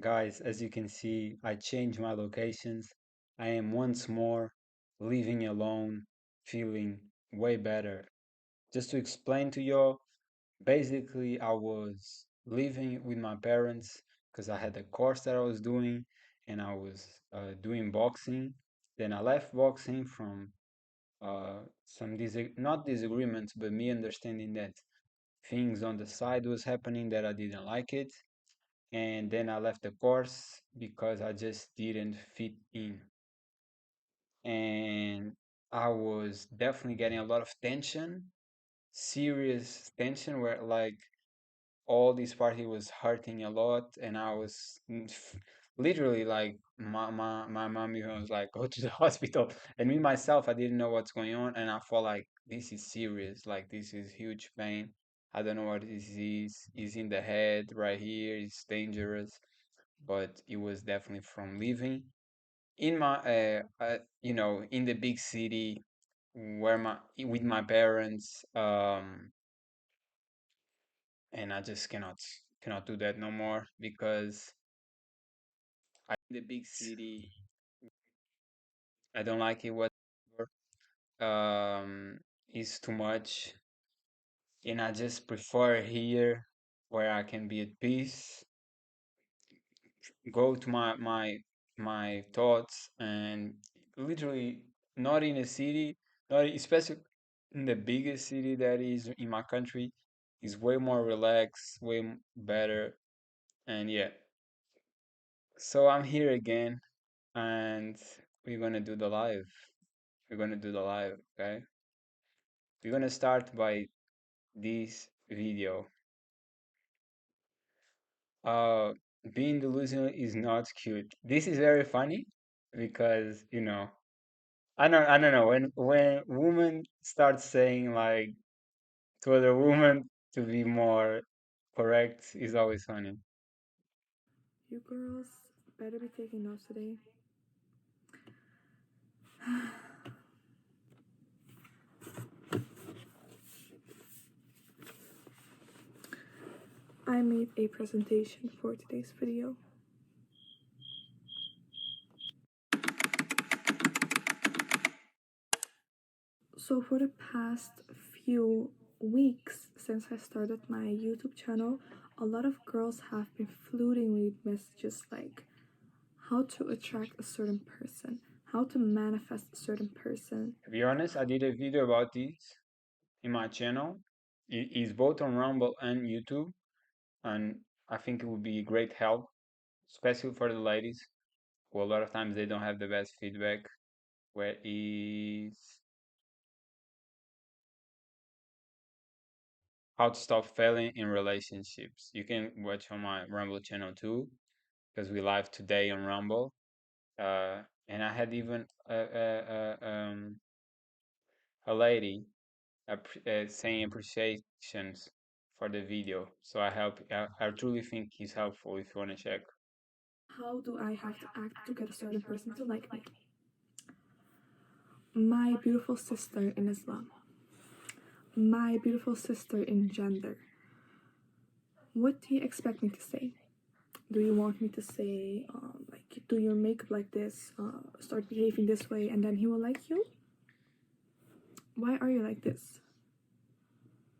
Guys, as you can see, I changed my locations. I am once more living alone, feeling way better. Just to explain to y'all, basically, I was living with my parents because I had a course that I was doing and I was doing boxing. Then I left boxing from some not disagreements, but me understanding that things on the side was happening that I didn't like it, and then I left the course because I just didn't fit in. And I was definitely getting a lot of tension, serious tension, where like all this party was hurting a lot, and I was literally like my mom even was like, go to the hospital. And me myself, I didn't know what's going on, and I felt like this is serious, like this is huge pain. I don't know what this is. It's in the head right here. It's dangerous, but it was definitely from living in my in the big city where my with my parents, and I just cannot do that no more because in the big city I don't like it whatsoever. It's too much, and I just prefer here where I can be at peace, go to my thoughts, and literally not in a city, not especially in the biggest city that is in my country, is way more relaxed, better, and yeah. So I'm here again, and we're gonna do the live. We're gonna do the live, okay? We're gonna start by this video. Uh, being delusional is not cute. This is very funny because I don't know when women start saying like to other women to be more correct is always funny. You girls better be taking notes today. I made a presentation for today's video. So, for the past few weeks since I started my YouTube channel, a lot of girls have been flooding me with messages like how to attract a certain person, how to manifest a certain person. To be honest, I did a video about this in my channel. It is both on Rumble and YouTube, and I think it would be great help, especially for the ladies who a lot of times they don't have the best feedback. Where is how to stop failing in relationships? You can watch on my Rumble channel too, because we live today on Rumble. And I had even a lady saying appreciations for the video. So I truly think it's helpful if you want to check. How do I have to act to get a certain person to like me? My beautiful sister in Islam, my beautiful sister in gender. What do you expect me to say? Do you want me to say, like, do your makeup like this, start behaving this way, and then he will like you? Why are you like this?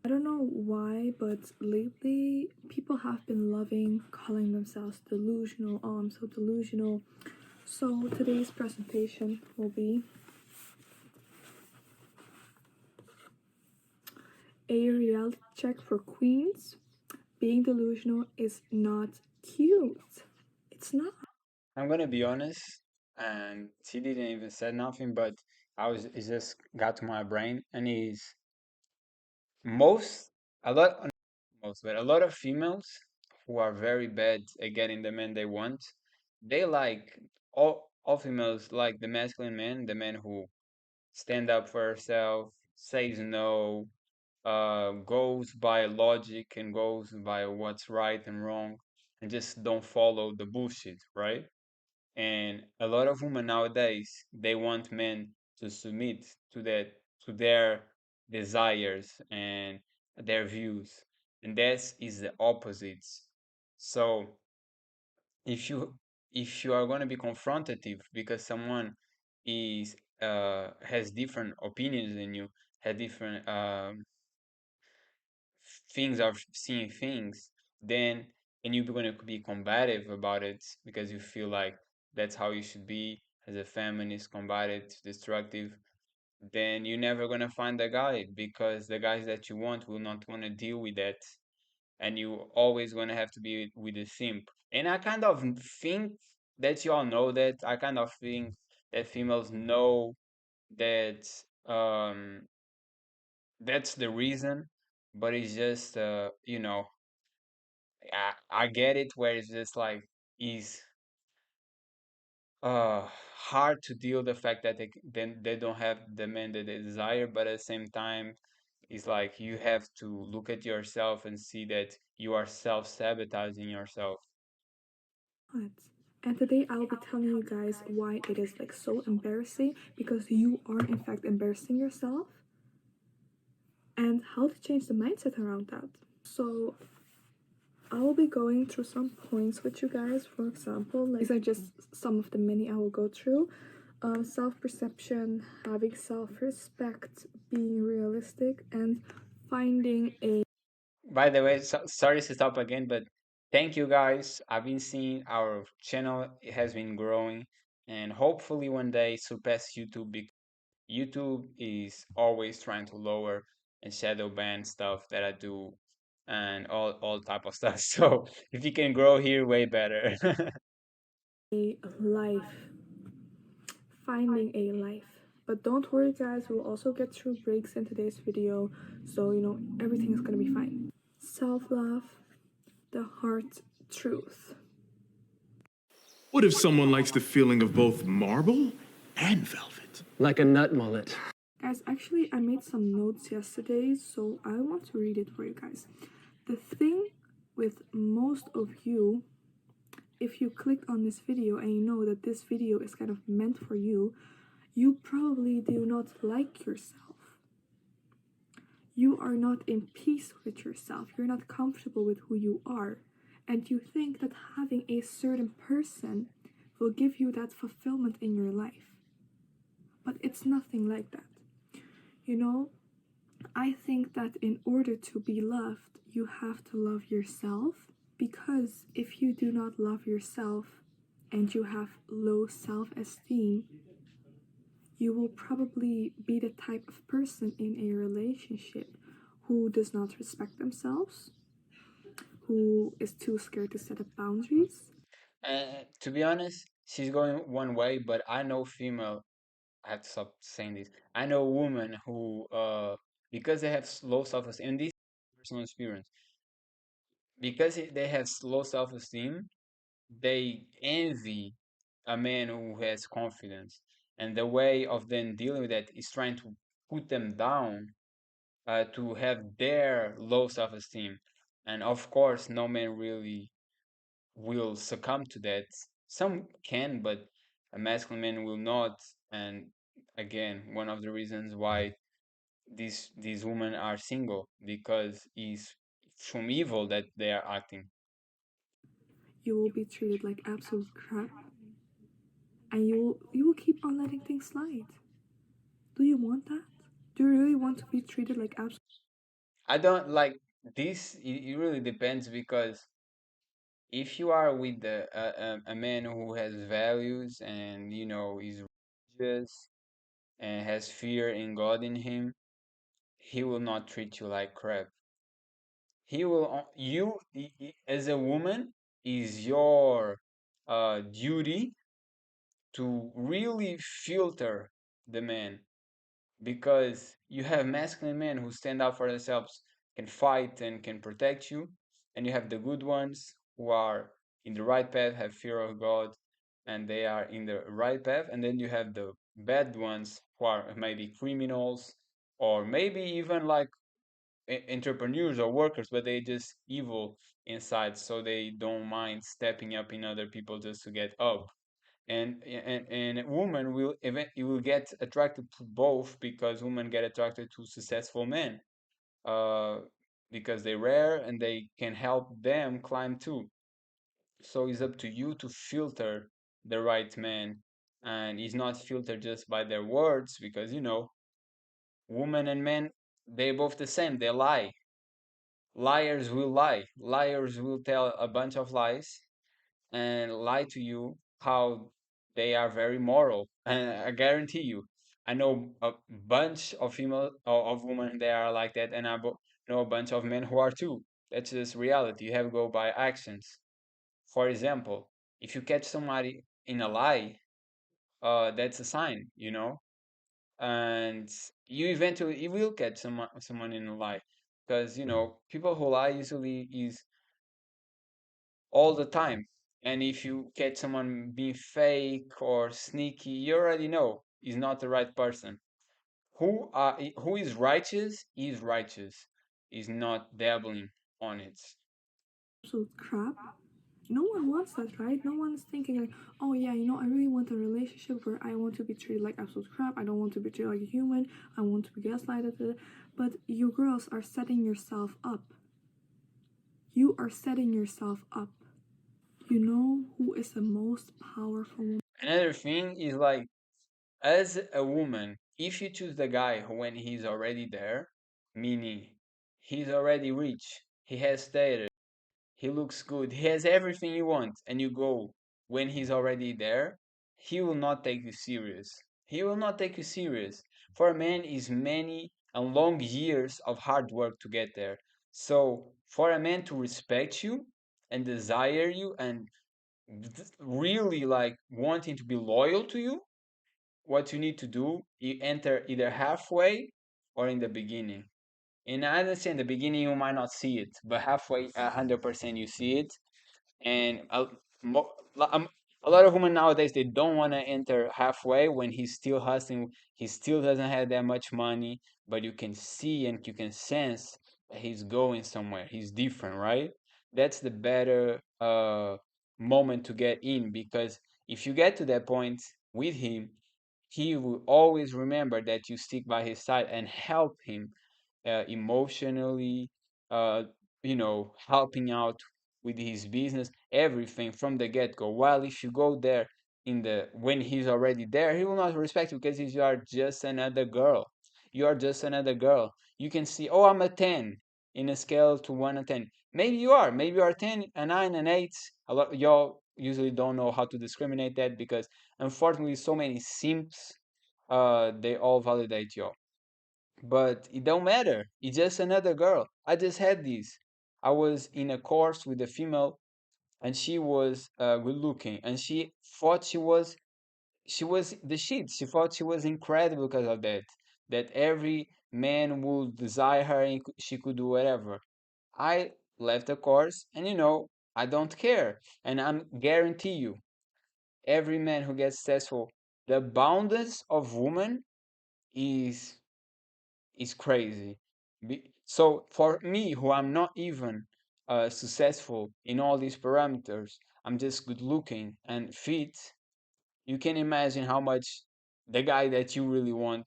I don't know why, but lately people have been loving calling themselves delusional. Oh, I'm so delusional. So today's presentation will be a reality check for queens. Being delusional is not cute. It's not. I'm gonna be honest, and she didn't even say nothing, but it just got to my brain, and is most a lot most, but a lot of females who are very bad at getting the men they want, they like all females like the masculine man, the man who stand up for herself, says no, goes by logic and goes by what's right and wrong, and just don't follow the bullshit, right? And a lot of women nowadays they want men to submit to their desires and their views, and that is the opposite. So if you are going to be confrontative because someone is has different opinions than you, has different things of seeing things, then and you're going to be combative about it because you feel like that's how you should be as a feminist, combative, destructive, then you're never going to find the guy, because the guys that you want will not want to deal with that, and you always going to have to be with a simp. And I kind of think that you all know that. I kind of think that females know that that's the reason, but it's just I get it where it's just like is uh hard to deal the fact that then they don't have the man that they desire, but at the same time it's like you have to look at yourself and see that you are self-sabotaging yourself. What? And today I will be telling you guys why it is like so embarrassing, because you are in fact embarrassing yourself, and how to change the mindset around that. So I will be going through some points with you guys. For example, like, these are just some of the many I will go through. Self-perception, having self-respect, being realistic, and finding a By the way, sorry to stop again, but thank you guys. I've been seeing our channel, it has been growing, and hopefully one day surpass YouTube, because YouTube is always trying to lower and shadow ban stuff that I do and all type of stuff. So if you can grow here, way better. life. Finding a life. But don't worry, guys, we'll also get through breaks in today's video, so everything is gonna be fine. Self love, the heart truth. What if someone likes the feeling of both marble and velvet? Like a nut mullet. Guys, actually, I made some notes yesterday, so I want to read it for you guys. The thing with most of you, if you clicked on this video and you know that this video is kind of meant for you, you probably do not like yourself. You are not in peace with yourself. You're not comfortable with who you are. And you think that having a certain person will give you that fulfillment in your life. But it's nothing like that. I think that in order to be loved, you have to love yourself. Because if you do not love yourself and you have low self-esteem, you will probably be the type of person in a relationship who does not respect themselves, who is too scared to set up boundaries. To be honest, she's going one way, but I know female. I have to stop saying this. I know women who, because they have low self-esteem, and this is personal experience, because they have low self-esteem, they envy a man who has confidence, and the way of them dealing with that is trying to put them down, to have their low self-esteem. And of course no man really will succumb to that. Some can, but a masculine man will not. And again, one of the reasons why these women are single, because it's from evil that they are acting. You will be treated like absolute crap, and you will keep on letting things slide. Do you want that? Do you really want to be treated like absolute? I don't like this. It really depends, because if you are with a man who has values and is religious and has fear in God in him, he will not treat you like crap. He will as a woman, is your duty to really filter the man, because you have masculine men who stand up for themselves, can fight and can protect you, and you have the good ones who are in the right path, have fear of God, and they are in the right path. And then you have the bad ones who are maybe criminals, or maybe even like entrepreneurs or workers, but they just evil inside, so they don't mind stepping up in other people just to get up. And a woman will you will get attracted to both, because women get attracted to successful men, uh, because they're rare and they can help them climb too. So it's up to you to filter the right man, and it's not filtered just by their words, because women and men, they're both the same. They lie. Liars will lie. Liars will tell a bunch of lies and lie to you how they are very moral. And I guarantee you, I know a bunch of female of women that are like that, and I know a bunch of men who are too. That's just reality. You have to go by actions. For example, if you catch somebody in a lie, that's a sign. And you will catch someone in a lie, because people who lie usually is all the time. And if you catch someone being fake or sneaky, you already know is not the right person. Who is righteous is righteous, is not dabbling on it. absolute crap. No one wants that, right? No one's thinking like, oh yeah, I really want a relationship where I want to be treated like absolute crap. I don't want to be treated like a human. I want to be gaslighted. But you girls are setting yourself up. You are setting yourself up. You know who is the most powerful woman? Another thing is, like, as a woman, if you choose the guy when he's already there, meaning he's already rich, he has status, he looks good, he has everything you want, and you go when he's already there, he will not take you serious. He will not take you serious. For a man is many and long years of hard work to get there. So for a man to respect you and desire you and really like wanting to be loyal to you, what you need to do, you enter either halfway or in the beginning. And I understand the beginning you might not see it, but halfway, 100% you see it. And a lot of women nowadays, they don't want to enter halfway when he's still hustling. He still doesn't have that much money, but you can see and you can sense that he's going somewhere. He's different, right? That's the better moment to get in, because if you get to that point with him, he will always remember that you stick by his side and help him emotionally, uh, helping out with his business, everything from the get-go. While if you go there when he's already there, he will not respect you, because you are just another girl. You are just another girl. You can see, oh, I'm a 10 in a scale to 1 to 10. Maybe you are. Maybe you are 10, a 9, an 8. A lot y'all usually don't know how to discriminate that, because unfortunately so many simps, they all validate y'all. But it don't matter. It's just another girl. I just had this. I was in a course with a female, and she was good looking, and she thought she was the shit. She thought she was incredible because of that. That every man would desire her and she could do whatever. I left the course, and I don't care. And I'm guarantee you, every man who gets successful, the abundance of woman is crazy. So for me, who I'm not even successful in all these parameters, I'm just good looking and fit. You can imagine how much the guy that you really want,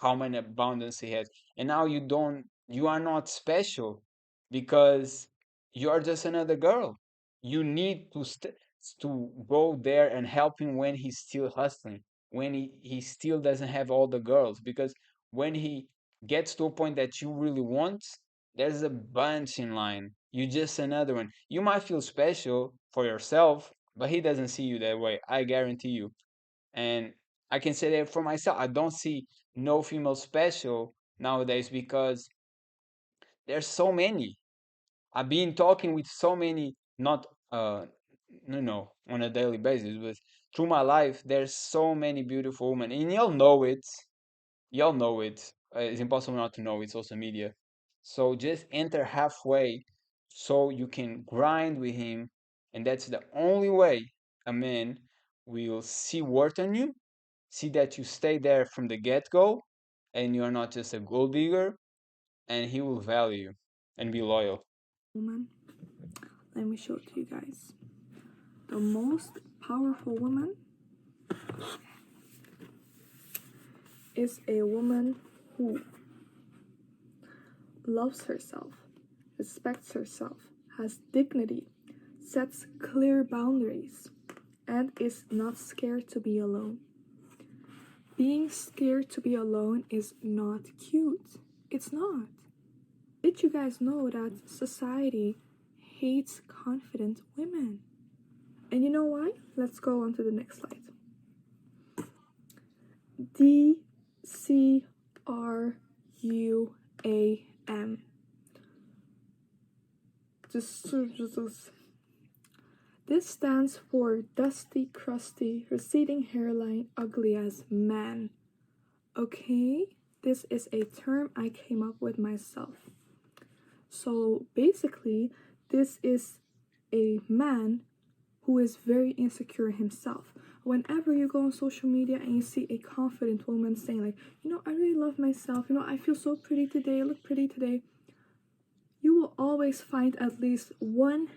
how many abundance he has. And now you are not special, because you are just another girl. You need to go there and help him when he's still hustling, when he still doesn't have all the girls. Because when he gets to a point that you really want, there's a bunch in line. You just another one. You might feel special for yourself, but he doesn't see you that way. I guarantee you. And I can say that for myself. I don't see no female special nowadays, because there's so many. I've been talking with so many, not on a daily basis, but through my life, there's so many beautiful women, and y'all know it. Y'all know it. It's impossible not to know. It's social media. So just enter halfway, so you can grind with him, and that's the only way a man will see worth on you, see that you stay there from the get-go, and you're not just a gold digger, and he will value you and be loyal. Woman, let me show it to you guys. The most powerful woman is a woman who loves herself, respects herself, has dignity, sets clear boundaries, and is not scared to be alone. Being scared to be alone is not cute. It's not. Did you guys know that society hates confident women? And you know why? Let's go on to the next slide. DCRUAM. This stands for dusty, crusty, receding hairline, ugly as man. Okay? This is a term I came up with myself. So basically, this is a man who is very insecure himself. Whenever you go on social media and you see a confident woman saying like, I really love myself, I feel so pretty today, I look pretty today, you will always find at least one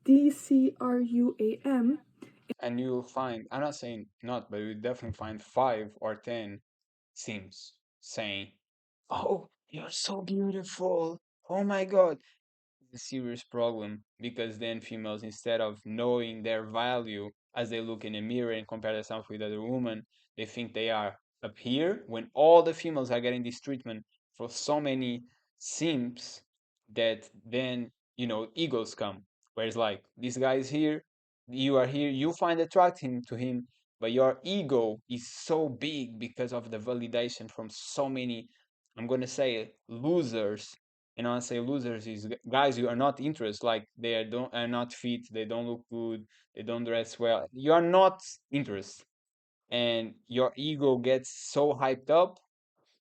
DCRUAM. And you'll find, I'm not saying not, but you'll definitely find 5 or 10 sims saying, "Oh, you're so beautiful. Oh my God." It's a serious problem because then females, instead of knowing their value as they look in a mirror and compare themselves with other women, they think they are up here when all the females are getting this treatment for so many sims that then, egos come. Whereas, like, this guy is here, you are here, you find attracting to him, but your ego is so big because of the validation from so many, I'm going to say, losers. And when I say losers is guys you are not interested, like are not fit, they don't look good, they don't dress well. You are not interested, and your ego gets so hyped up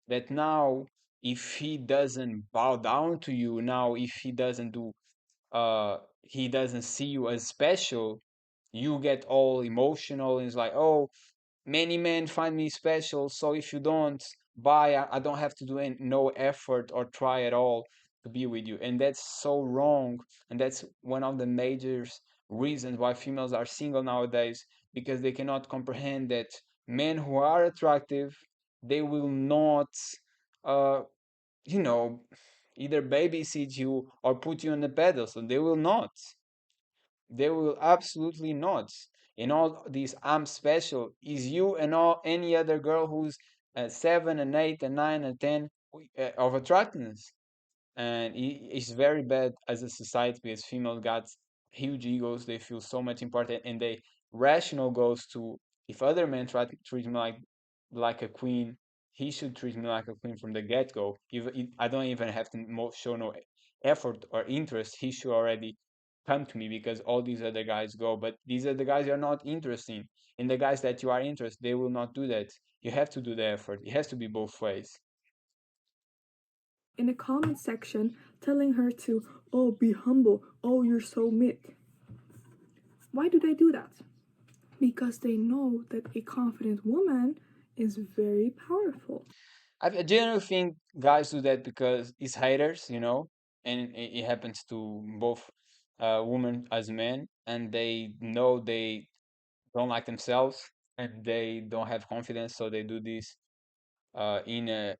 that now, if he doesn't bow down to you, now if he doesn't see you as special, you get all emotional and it's like, oh, many men find me special, so if you don't buy, I don't have to do no effort or try at all to be with you. And that's so wrong. And that's one of the major reasons why females are single nowadays, because they cannot comprehend that men who are attractive, they will not, uh, you know, either babysit you or put you on the pedestal. They will not. They will absolutely not. In all these I'm special is you and all any other girl who's at 7 and 8 and 9 and 10 of attractiveness. And it's very bad as a society because females got huge egos. They feel so much important, and they rational goes to, if other men try to treat me like a queen, he should treat me like a queen from the get go. I don't even have to show no effort or interest. He should already come to me because all these other guys go. But these are the guys you're not interested in. The guys that you are interested, they will not do that. You have to do the effort. It has to be both ways. In the comment section telling her to, oh, be humble, oh, you're so meek. Why do they do that? Because they know that a confident woman is very powerful. I generally think guys do that because it's haters, and it happens to both women as men, and they know they don't like themselves and they don't have confidence, so they do this in a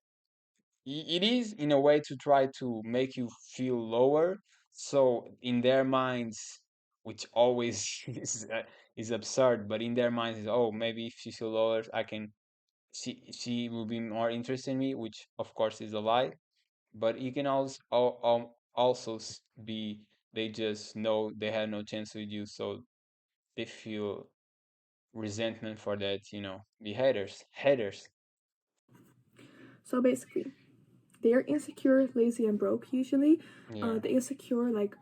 it is in a way to try to make you feel lower. So in their minds, which always is absurd, but in their minds is, oh, maybe if she feels lower, she will be more interested in me, which of course is a lie. But you can also be, they just know they have no chance with you, so they feel resentment for that. Be haters. So basically, they're insecure, lazy, and broke usually. Yeah. The insecure, like,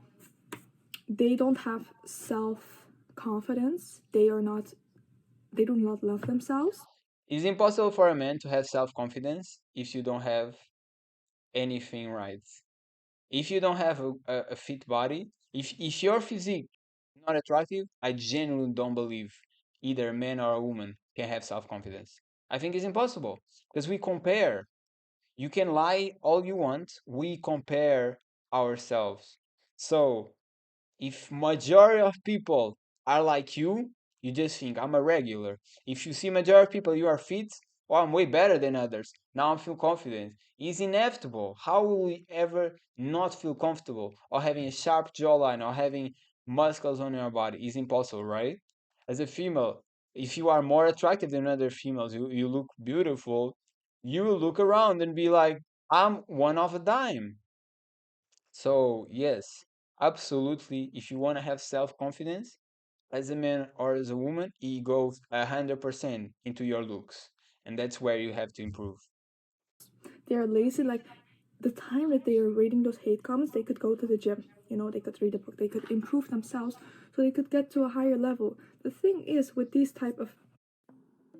they don't have self-confidence. They do not love themselves. It's impossible for a man to have self-confidence if you don't have anything right. If you don't have a fit body, if your physique is not attractive, I genuinely don't believe either a man or a woman can have self-confidence. I think it's impossible because we compare. You can lie all you want. We compare ourselves. So if majority of people are like you just think I'm a regular. If you see majority of people you are fit, oh, I'm way better than others. Now I feel confident. It's inevitable. How will we ever not feel comfortable or having a sharp jawline or having muscles on your body. It's impossible, right? As a female, if you are more attractive than other females, you look beautiful, you will look around and be like, I'm one of a dime. So, yes, absolutely. If you want to have self confidence, as a man or as a woman, it goes 100% into your looks. And that's where you have to improve. They're lazy. Like the time that they are reading those hate comments, they could go to the gym. You know, they could read a book. They could improve themselves, so they could get to a higher level. The thing is, with these type of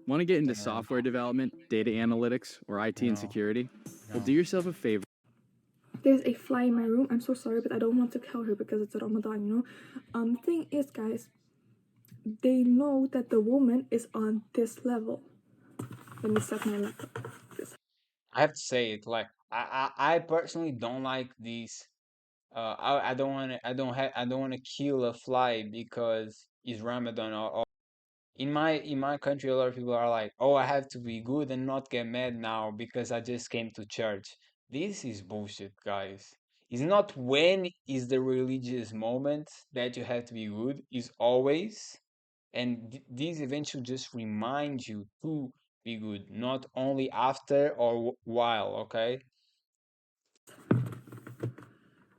Want to get into software development, data analytics, or IT and security? Well, do yourself a favor. there's a fly in my room. I'm so sorry, but I don't want to kill her because it's Ramadan, you know. The thing is, guys, they know that the woman is on this level. Let me set my laptop. I have to say it, like, I personally don't like these. I don't want to. I don't want to kill a fly because it's Ramadan. Or in my country, a lot of people are like, "Oh, I have to be good and not get mad now because I just came to church." This is bullshit, guys. It's not when is the religious moment that you have to be good. It's always, and these events should just remind you to be good, not only after or while. Okay.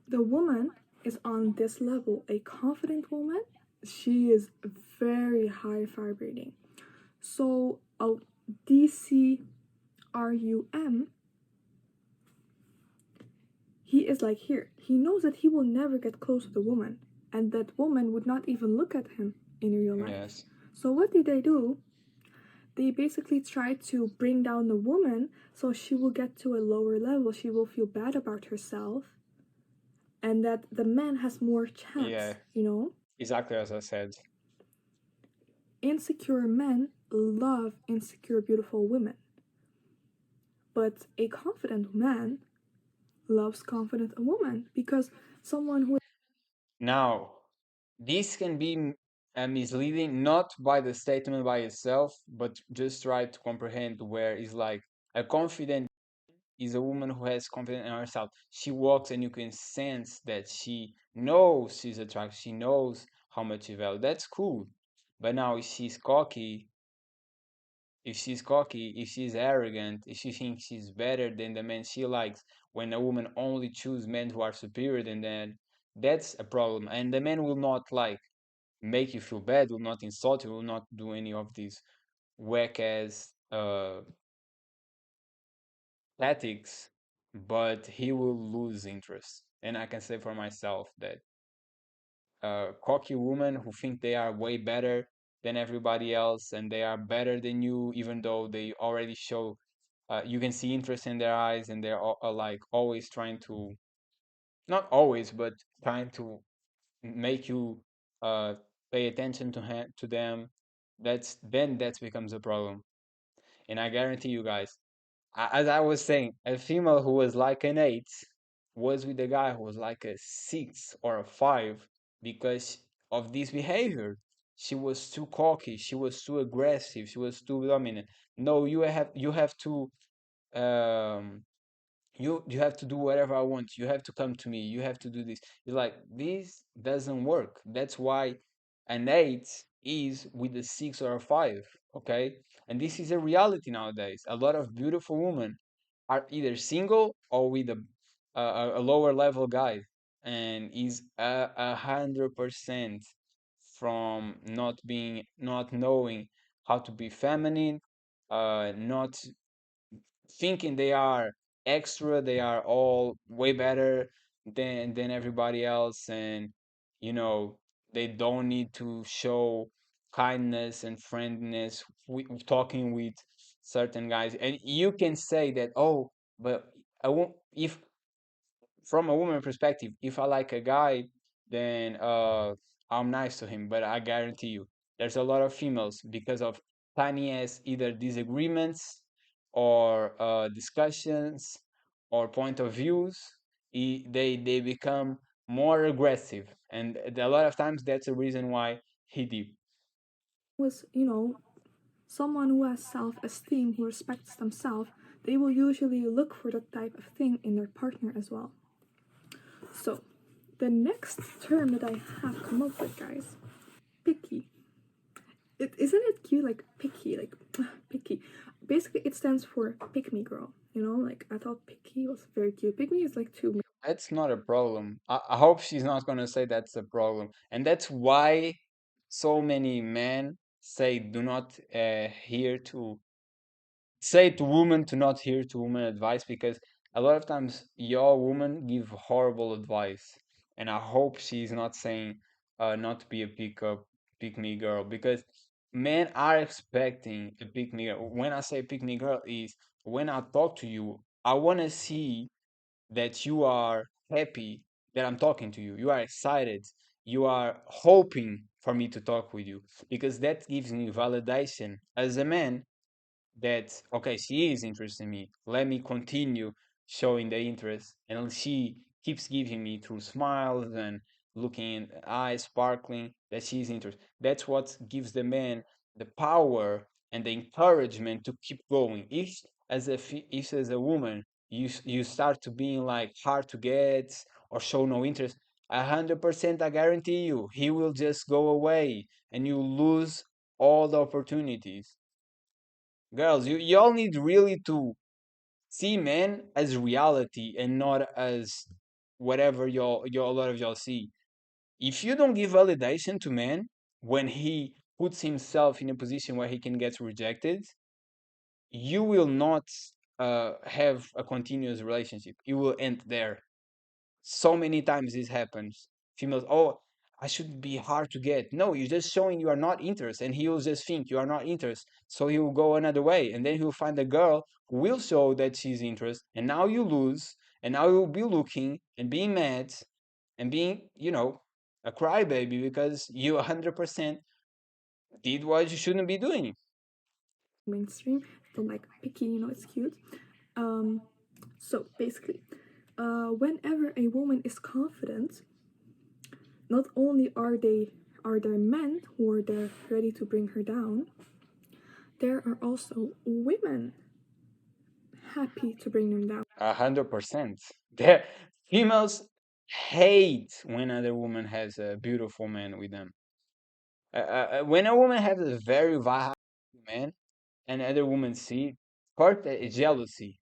The woman is on this level. A confident woman, she is very high vibrating. So a DCRUM, he is like here. He knows that he will never get close to the woman, and that woman would not even look at him in real life. Yes. So what did they do? They basically try to bring down the woman so she will get to a lower level. She will feel bad about herself, and that the man has more chance, Yeah. you know? Exactly as I said. Insecure men love insecure, beautiful women. But a confident man loves confident woman because someone who Now, this can be misleading not by the statement by itself, but just try to comprehend where it's like a confident is a woman who has confidence in herself. She walks and you can sense that she knows she's attractive. She knows how much she values. That's cool. But now if she's cocky, if she's arrogant, if she thinks she's better than the man she likes, when a woman only chooses men who are superior than that, that's a problem. And the man will not like make you feel bad, will not insult you, will not do any of these whack ass tactics, but he will lose interest. And I can say for myself that cocky women who think they are way better than everybody else and they are better than you, even though they already show you can see interest in their eyes and they're like always trying to, not always, but trying to make you uh, pay attention to them. That becomes a problem. And I guarantee you guys, as I was saying, a female who was like an 8 was with a guy who was like a 6 or a 5 because of this behavior. She was too cocky, she was too aggressive, she was too dominant. No, you have to um you have to do whatever I want. You have to come to me. You have to do this. It's like this doesn't work. That's why an 8 is with a 6 or a 5. Okay, and this is a reality nowadays. A lot of beautiful women are either single or with a lower level guy, and is 100% from not knowing how to be feminine, not thinking they are extra, they are all way better than everybody else, and you know they don't need to show kindness and friendliness talking with certain guys. And you can say that, oh, but I won't if from a woman perspective, if I like a guy, then I'm nice to him. But I guarantee you, there's a lot of females because of tiny as either disagreements or discussions or point of views, they become more aggressive, and a lot of times that's the reason why he did. was, you know, someone who has self-esteem, who respects themselves, they will usually look for that type of thing in their partner as well. So The next term that I have come up with, guys, picky. Isn't it cute? Like picky, like picky. Basically, it stands for pick me girl. You know, like I thought picky was very cute. Pick me is like too. That's not a problem. I hope she's not gonna say that's a problem, and that's why so many men say do not hear to say to women to not hear to women advice, because a lot of times your woman give horrible advice, and I hope she's not saying not to be a pick me girl, because men are expecting a pick me girl. When I say pick me girl is when I talk to you, I want to see that you are happy that I'm talking to you. You are excited. You are hoping for me to talk with you, because that gives me validation as a man that okay, she is interested in me. Let me continue showing the interest, and she keeps giving me through smiles and looking in the eyes, sparkling that she's interested. That's what gives the man the power and the encouragement to keep going. If as a woman you start to being like hard to get or show no interest, 100% I guarantee you he will just go away and you lose all the opportunities. Girls, y'all need really to see men as reality and not as whatever y'all a lot of y'all see. If you don't give validation to man when he puts himself in a position where he can get rejected, you will not have a continuous relationship. You will end there. So many times this happens. Females, oh, I should be hard to get. No, you're just showing you are not interested, and he will just think you are not interested. So he will go another way, and then he will find a girl who will show that she's interested, and now you lose, and now you will be looking and being mad and being, a crybaby because you 100% did what you shouldn't be doing. Mainstream. Don't like picky. You know, it's cute. So basically, whenever a woman is confident, not only are there men who are there ready to bring her down, there are also women happy to bring them down. 100%. The females hate when other woman has a beautiful man with them. When a woman has a very vibe man and other women see, first it's jealousy.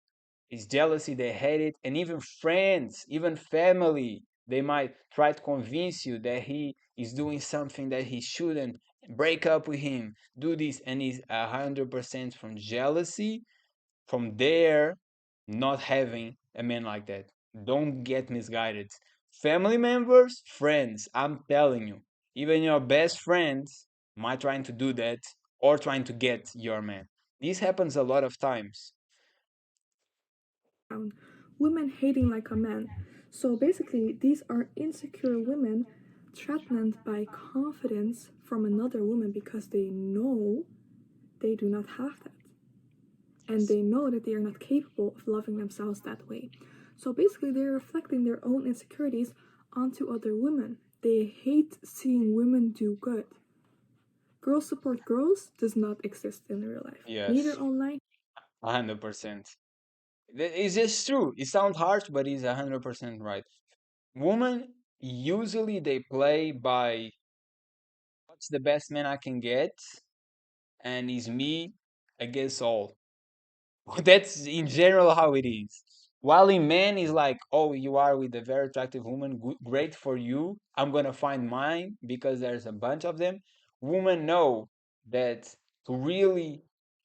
It's jealousy, they hate it, and even friends, even family, they might try to convince you that he is doing something that he shouldn't. Break up with him, do this, and it's 100% from jealousy, from there not having a man like that. Don't get misguided. Family members, friends, I'm telling you, even your best friends might trying to do that or trying to get your man. This happens a lot of times. Women hating like a man. So basically, these are insecure women threatened by confidence from another woman because they know they do not have that. And they know that they are not capable of loving themselves that way. So basically, they're reflecting their own insecurities onto other women. They hate seeing women do good. Girls support girls does not exist in real life. Yes. Neither online. 100%. It's just true. It sounds harsh, but it's 100% right. Women usually they play by what's the best man I can get, and is me against all. That's in general how it is. While in men is like, oh, you are with a very attractive woman, great for you. I'm gonna find mine because there's a bunch of them. Women know that to really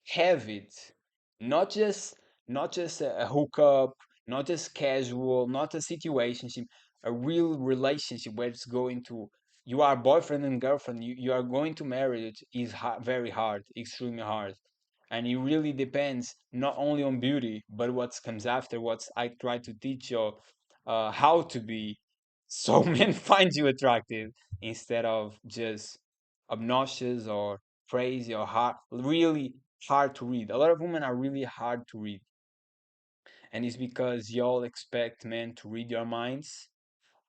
have it, not just a hookup, not just casual, not a situationship, a real relationship where it's going to you are boyfriend and girlfriend. You are going to marry it is very hard, extremely hard, and it really depends not only on beauty but what comes after. What I try to teach you how to be so men find you attractive instead of just obnoxious or crazy or hard, really hard to read. A lot of women are really hard to read, and it's because y'all expect men to read your minds,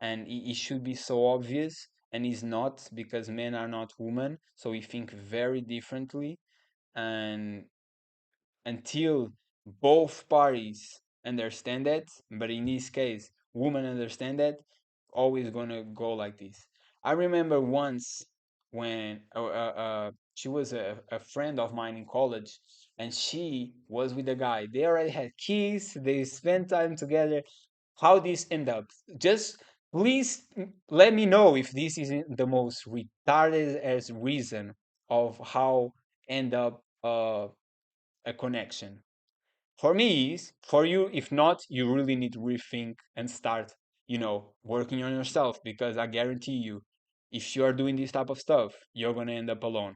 and it should be so obvious, and it's not, because men are not women, so we think very differently. And until both parties understand that, but in this case, women understand that, always gonna go like this. I remember once when she was a friend of mine in college, and she was with a guy. They already had kids. They spent time together. How this end up? Just please let me know if this isn't the most retarded as reason of how end up a connection. For me is for you. If not, you really need to rethink and start, working on yourself, because I guarantee you, if you are doing this type of stuff, you're gonna end up alone.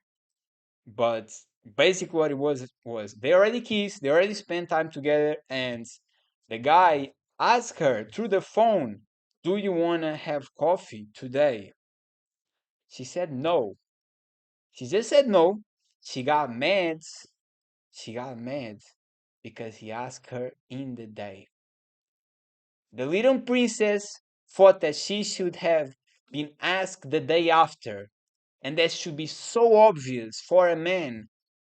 But basically what it was they already kissed, they already spent time together, and the guy asked her through the phone, do you want to have coffee today? She said no. She just said no. She got mad she got mad because he asked her in the day. The little princess thought that she should have been asked the day after, and that should be so obvious for a man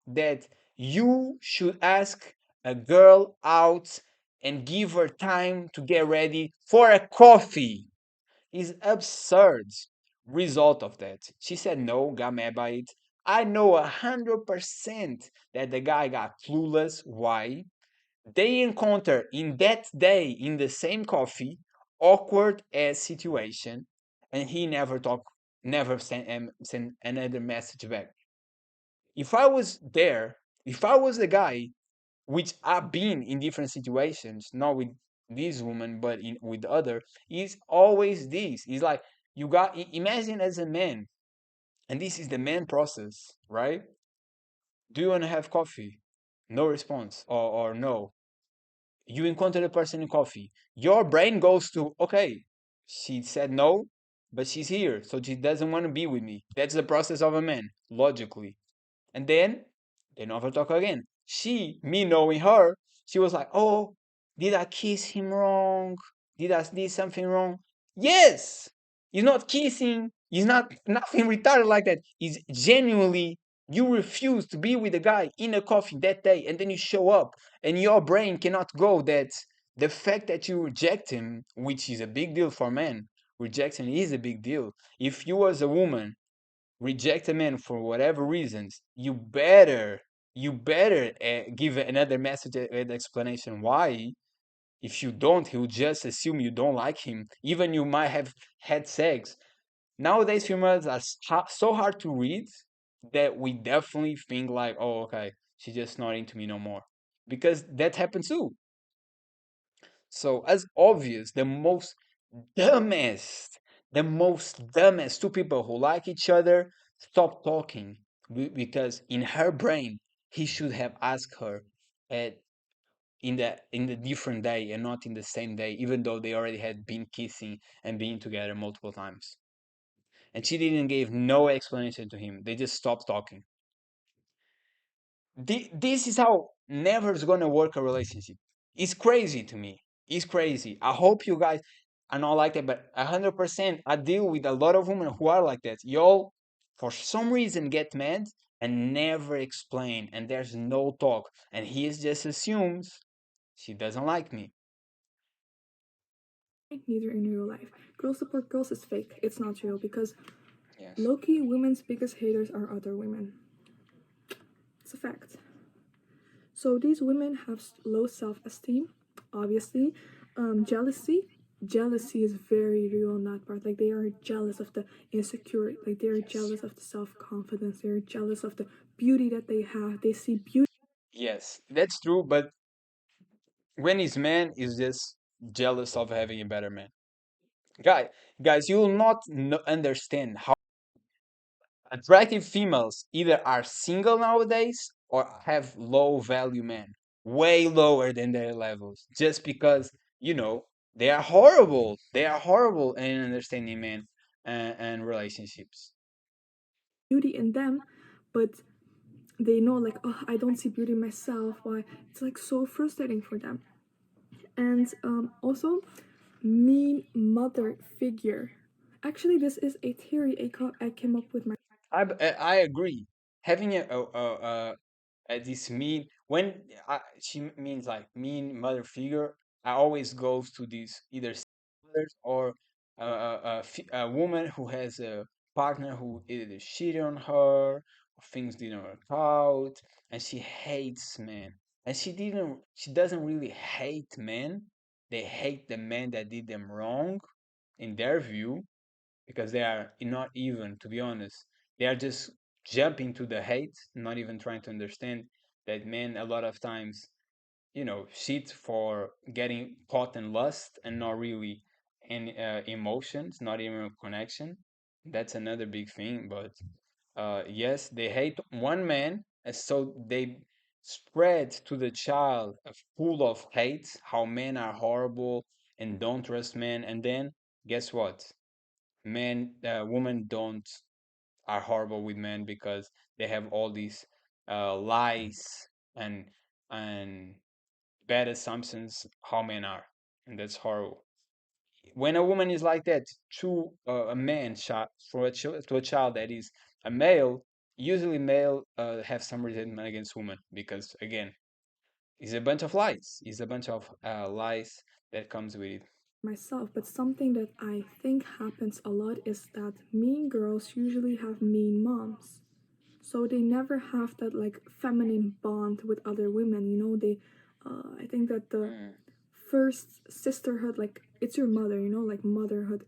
that you should ask a girl out and give her time to get ready for a coffee. Is absurd. Result of that, she said no, got mad by it. I know 100% that the guy got clueless. Why? They encounter in that day in the same coffee awkward as situation, and he never sent another message back. If I was there, if I was the guy, which I've been in different situations, not with this woman, but with other, is always this. It's like you got imagine as a man, and this is the man process, right? Do you want to have coffee? No response, or no. You encounter the person in coffee. Your brain goes to, okay, she said no, but she's here, so she doesn't want to be with me. That's the process of a man, logically. And then they never talk again. Me knowing her, she was like, oh, did I kiss him wrong? Did I did something wrong? Yes! He's not kissing. He's not nothing retarded like that. He's genuinely, you refuse to be with a guy in a coffee that day, and then you show up, and your brain cannot go that the fact that you reject him, which is a big deal for men, rejection is a big deal. If you as a woman reject a man for whatever reasons, you better give another message and explanation why. If you don't, he'll just assume you don't like him, even you might have had sex. Nowadays females are so hard to read that we definitely think like, oh, okay, she's just not into me no more, because that happens too. So as obvious, dumbest, the most dumbest two people who like each other stop talking, because in her brain he should have asked her at in the different day and not in the same day, even though they already had been kissing and being together multiple times. And she didn't give no explanation to him. They just stopped talking. This is how never is gonna work a relationship. It's crazy to me. It's crazy. I hope you guys are not like that, but 100% I deal with a lot of women who are like that. Y'all, for some reason, get mad and never explain, and there's no talk, and he just assumes she doesn't like me. Neither in real life. Girls support girls is fake. It's not real because Yes. low-key women's biggest haters are other women. It's a fact. So these women have low self-esteem, obviously. Jealousy. Jealousy is very real on that part. Like they are jealous of the insecurity. Like they are jealous of the self-confidence. They are jealous of the beauty that they have. They see beauty. Yes, that's true, but when his man is just jealous of having a better man. Guy, guys, you will not understand how attractive females either are single nowadays or have low value men, way lower than their levels, just because, they are horrible. They are horrible in understanding men and relationships. Beauty in them, but they know like, oh, I don't see beauty in myself. Why? It's like so frustrating for them. And also, mean mother figure. Actually, this is a theory I came up with my. I agree. Having this mean when she means like mean mother figure, I always goes to these either mothers or a woman who has a partner who either cheated on her, or things didn't work out, and she hates men. And she doesn't really hate men. They hate the men that did them wrong, in their view, because they are not even, to be honest. They are just jumping to the hate, not even trying to understand that men a lot of times, shit for getting caught in lust and not really in emotions, not even connection. That's another big thing. But yes, they hate one man, and so they spread to the child a full of hate, how men are horrible and don't trust men. And then guess what? Men, women don't are horrible with men because they have all these lies and and bad assumptions how men are, and that's horrible. When a woman is like that to a man, for to a child that is a male, usually male have some resentment against women because again, it's a bunch of lies. It's a bunch of lies that comes with it. Myself, but something that I think happens a lot is that mean girls usually have mean moms. So they never have that like feminine bond with other women, they I think that the Mm. first sisterhood, like it's your mother, like motherhood.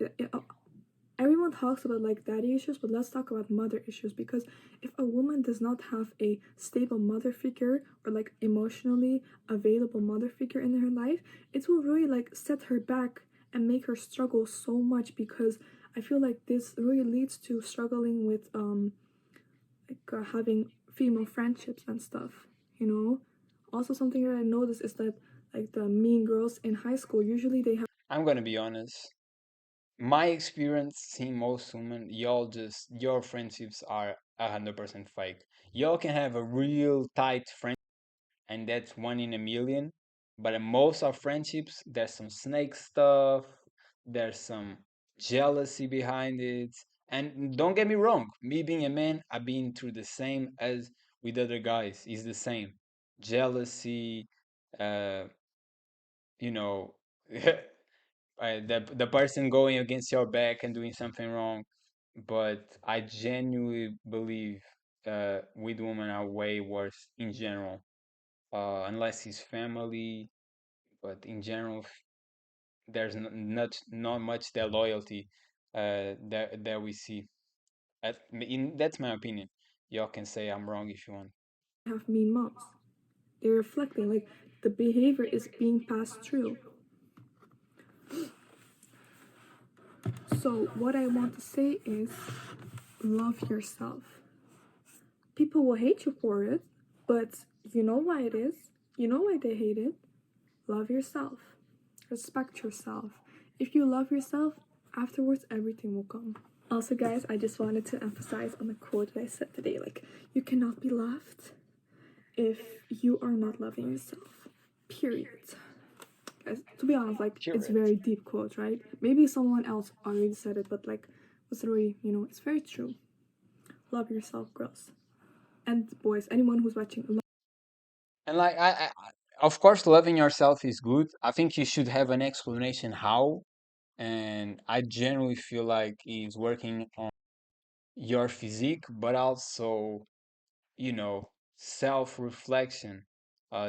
Everyone talks about like daddy issues, but let's talk about mother issues, because if a woman does not have a stable mother figure or like emotionally available mother figure in her life, it will really like set her back and make her struggle so much, because I feel like this really leads to struggling with having female friendships and stuff. Also, something that I noticed is that like the mean girls in high school, usually they have I'm gonna be honest. My experience seeing most women, your friendships are 100% fake. Y'all can have a real tight friend, and that's one in a million. But in most of friendships, there's some snake stuff, there's some jealousy behind it. And don't get me wrong, me being a man, I've been through the same as with other guys. It's the same. Jealousy, uh, you know, the person going against your back and doing something wrong. But I genuinely believe with women are way worse in general, unless it's family. But in general, there's not much that loyalty that we see. That's my opinion. Y'all can say I'm wrong if you want. mean moms. They're reflecting like the behavior is being passed through. So what I want to say is love yourself. People will hate you for it, but you know why it is. You know why they hate it. Love yourself. Respect yourself. If you love yourself, afterwards everything will come. Also, guys, I just wanted to emphasize on the quote that I said today. Like, you cannot be loved if you are not loving yourself. Period. Guys, to be honest, like, it's Period. very deep quote, right? Maybe someone else already said it, but like, it's really, it's very true. Love yourself, girls. And boys, anyone who's watching, And like of course, loving yourself is good. I think you should have an explanation how. And I generally feel like he's working on your physique, but also, you know, self-reflection,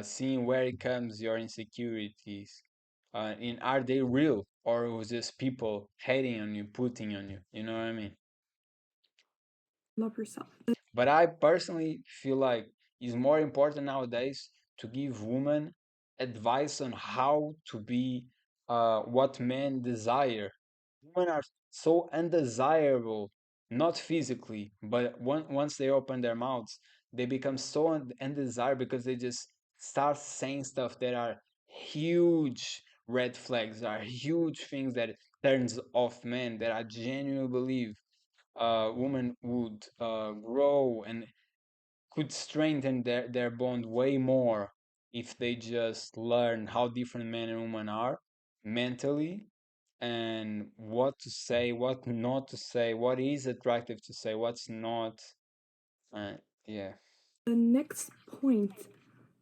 seeing where it comes your insecurities, and are they real or was just people hating on you, putting on you? You know what I mean? love yourself. But I personally feel like it's more important nowadays to give women advice on how to be what men desire. Women are so undesirable, not physically, but once they open their mouths, they become so undesirable because they just start saying stuff that are huge red flags, are huge things that turns off men that I genuinely believe women would grow and could strengthen their bond way more if they just learn how different men and women are mentally, and what to say, what not to say, what is attractive to say, what's not. Uh, yeah. The next point,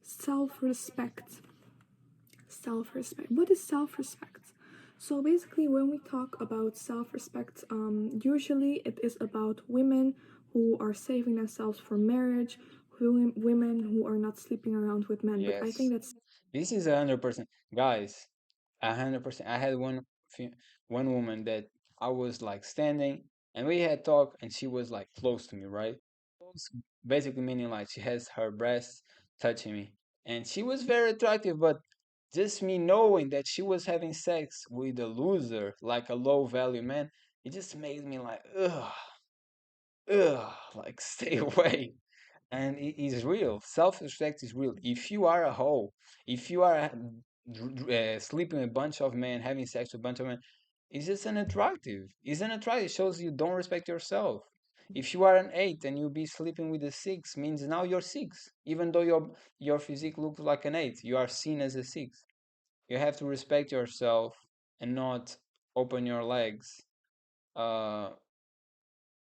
self respect. Self respect. What is self respect? So basically, when we talk about self-respect, usually it is about women who are saving themselves for marriage, women who are not sleeping around with men. But I think Yes, that's this is 100%, guys. 100%. I had one woman that I was like standing, and we had talk, and she was like close to me, right? Close, basically meaning like she has her breasts touching me, and she was very attractive, but just me knowing that she was having sex with a loser, like a low value man, it just made me like, ugh, like stay away. And it is real. Self-respect is real. If you are a hoe, if you are sleeping with a bunch of men, having sex with a bunch of men, it's just unattractive. It's unattractive. It shows you don't respect yourself. If you are an 8 and you be sleeping with a 6, means now you're 6. Even though your physique looks like an 8, you are seen as a 6. You have to respect yourself and not open your legs, uh,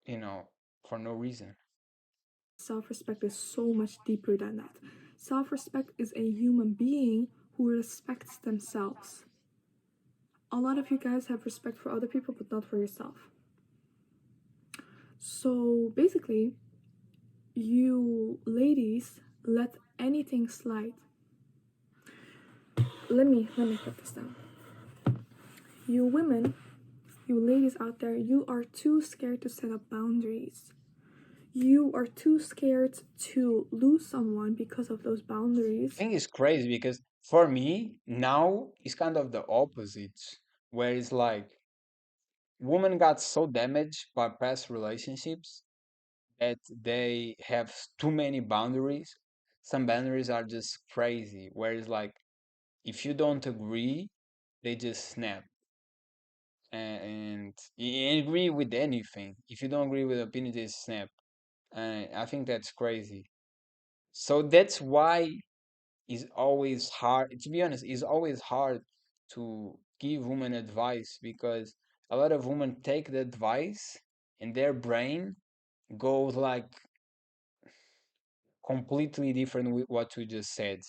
you know, for no reason. self-respect is so much deeper than that. Self-respect is a human being who respects themselves. A lot of you guys have respect for other people, but not for yourself. So basically, you ladies let anything slide. Let me put this down. You women, you ladies out there, you are too scared to set up boundaries. You are too scared to lose someone because of those I boundaries. think it's crazy because for me now it's kind of the opposite, where it's like women got so damaged by past relationships that they have too many boundaries. Some boundaries are just crazy, where it's like if you don't agree, they just snap. And you agree with anything. If you don't agree with opinion, they snap. And I think that's crazy. So that's why it's always hard, to be honest, it's always hard to give women advice, because a lot of women take the advice and their brain goes like completely different with what you just said.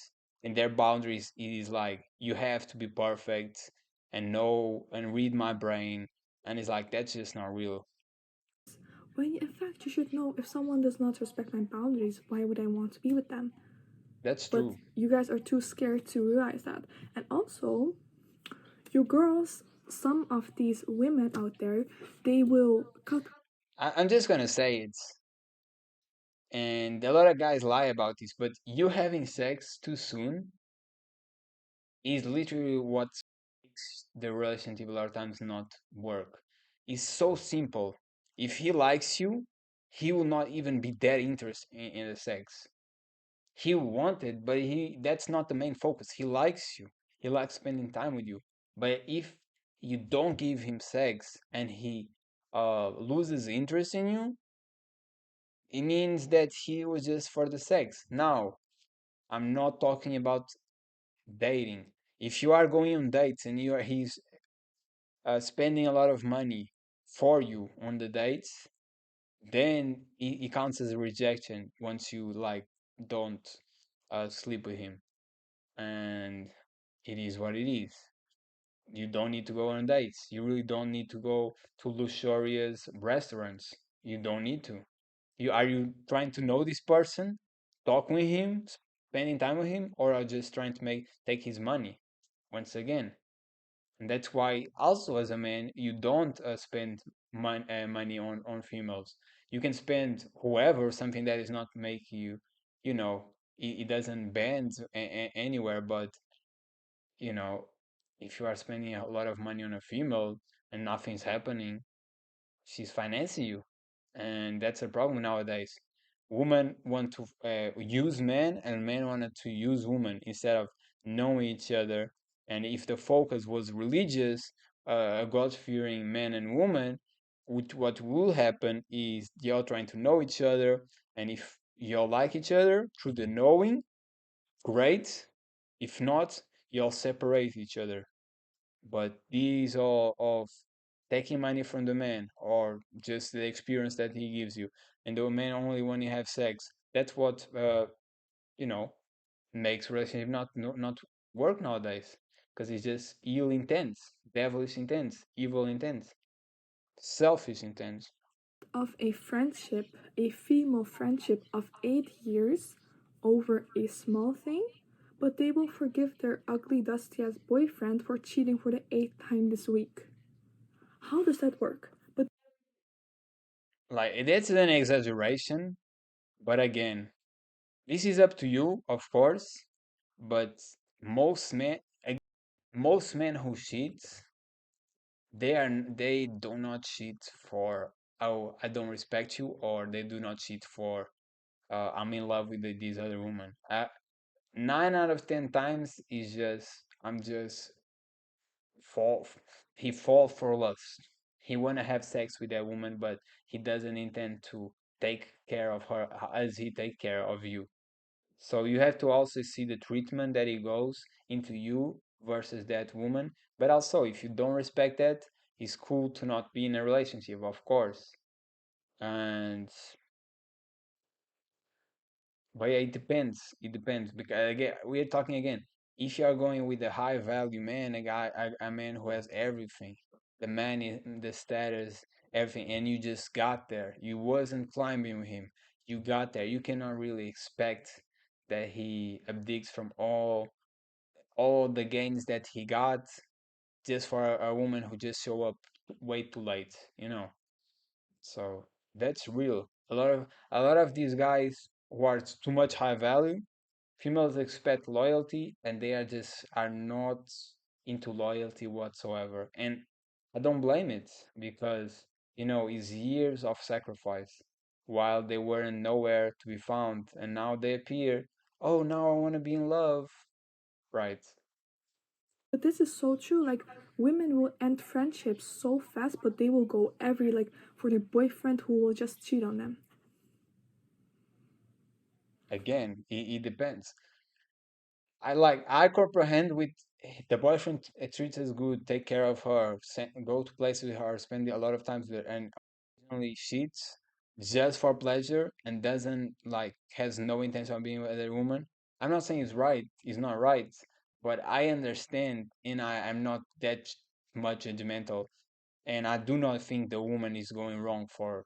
And their boundaries is like you have to be perfect and know and read my brain, and it's like that's just not real. When in fact you should know, if someone does not respect my boundaries, why would I want to be with them? That's But true. you guys are too scared to realize that. And also, you girls, some of these women out there, they will cut. I'm just gonna say it, and a lot of guys lie about this, but you having sex too soon is literally what makes the relationship a lot of times not work. It's so simple. If he likes you, he will not even be that interested in the sex. He will want it, but he that's not the main focus. He likes you. He likes spending time with you. But if you don't give him sex and he loses interest in you, it means that he was just for the sex. Now, I'm not talking about dating. If you are going on dates and he's spending a lot of money for you on the dates, then it counts as a rejection once you like don't sleep with him, and it is what it is. You don't need to go on dates. You really don't need to go to luxurious restaurants. You don't need to. You trying to know this person, talking with him, spending time with him, or are just trying to make take his money? Once again, and that's why also as a man you don't spend money on females. You can spend whoever something that is not make you, you know, it doesn't bend anywhere, but you know, if you are spending a lot of money on a female and nothing's happening, she's financing you, and that's a problem nowadays. Women want to use men, and men wanted to use women instead of knowing each other. And if the focus was religious, God-fearing men and women, what will happen is y'all trying to know each other, and if y'all like each other through the knowing, great. If not, y'all separate each other. But these are of taking money from the man or just the experience that he gives you, and the man only when you have sex. That's what you know makes relationship not work nowadays. because it's just ill intent, devilish intent, evil intent, selfish intent. Of a friendship, a female friendship of 8 years over a small thing, but they will forgive their ugly, dusty ass boyfriend for cheating for the 8th time this week. How does that work? But Like, that's an exaggeration, but again, this is up to you, of course. But most men, most men who cheat, they do not cheat for, oh, I don't respect you, or they do not cheat for, I'm in love with this other woman. 9 out of 10 times is just, I'm just fall. He fall for lust. He wanna have sex with that woman, but he doesn't intend to take care of her as he take care of you. So you have to also see the treatment that he goes into you versus that woman. But also, if you don't respect that, it's cool to not be in a relationship, of course. And but yeah, it depends. It depends because again, we're talking again. If you are going with a high value man, a man who has everything, the man is the status, everything, and you just got there. You wasn't climbing with him. You got there. You cannot really expect that he abdicts from all the gains that he got just for a woman who just show up way too late. So that's real. A lot of these guys who are too much high value, females expect loyalty and they are not into loyalty whatsoever. And I don't blame it because it's years of sacrifice while they weren't nowhere to be found and now they appear, oh now I want to be in love, right? this is so true. Like, women will end friendships so fast, but they will go every, like, for their boyfriend who will just cheat on them. Again, it depends. I comprehend with the boyfriend treats us good, take care of her, go to places with her, spend a lot of time with her, and only cheats just for pleasure and doesn't like has no intention of being with a woman. I'm not saying it's right, it's not right, but I understand and I'm not that much judgmental, and I do not think the woman is going wrong for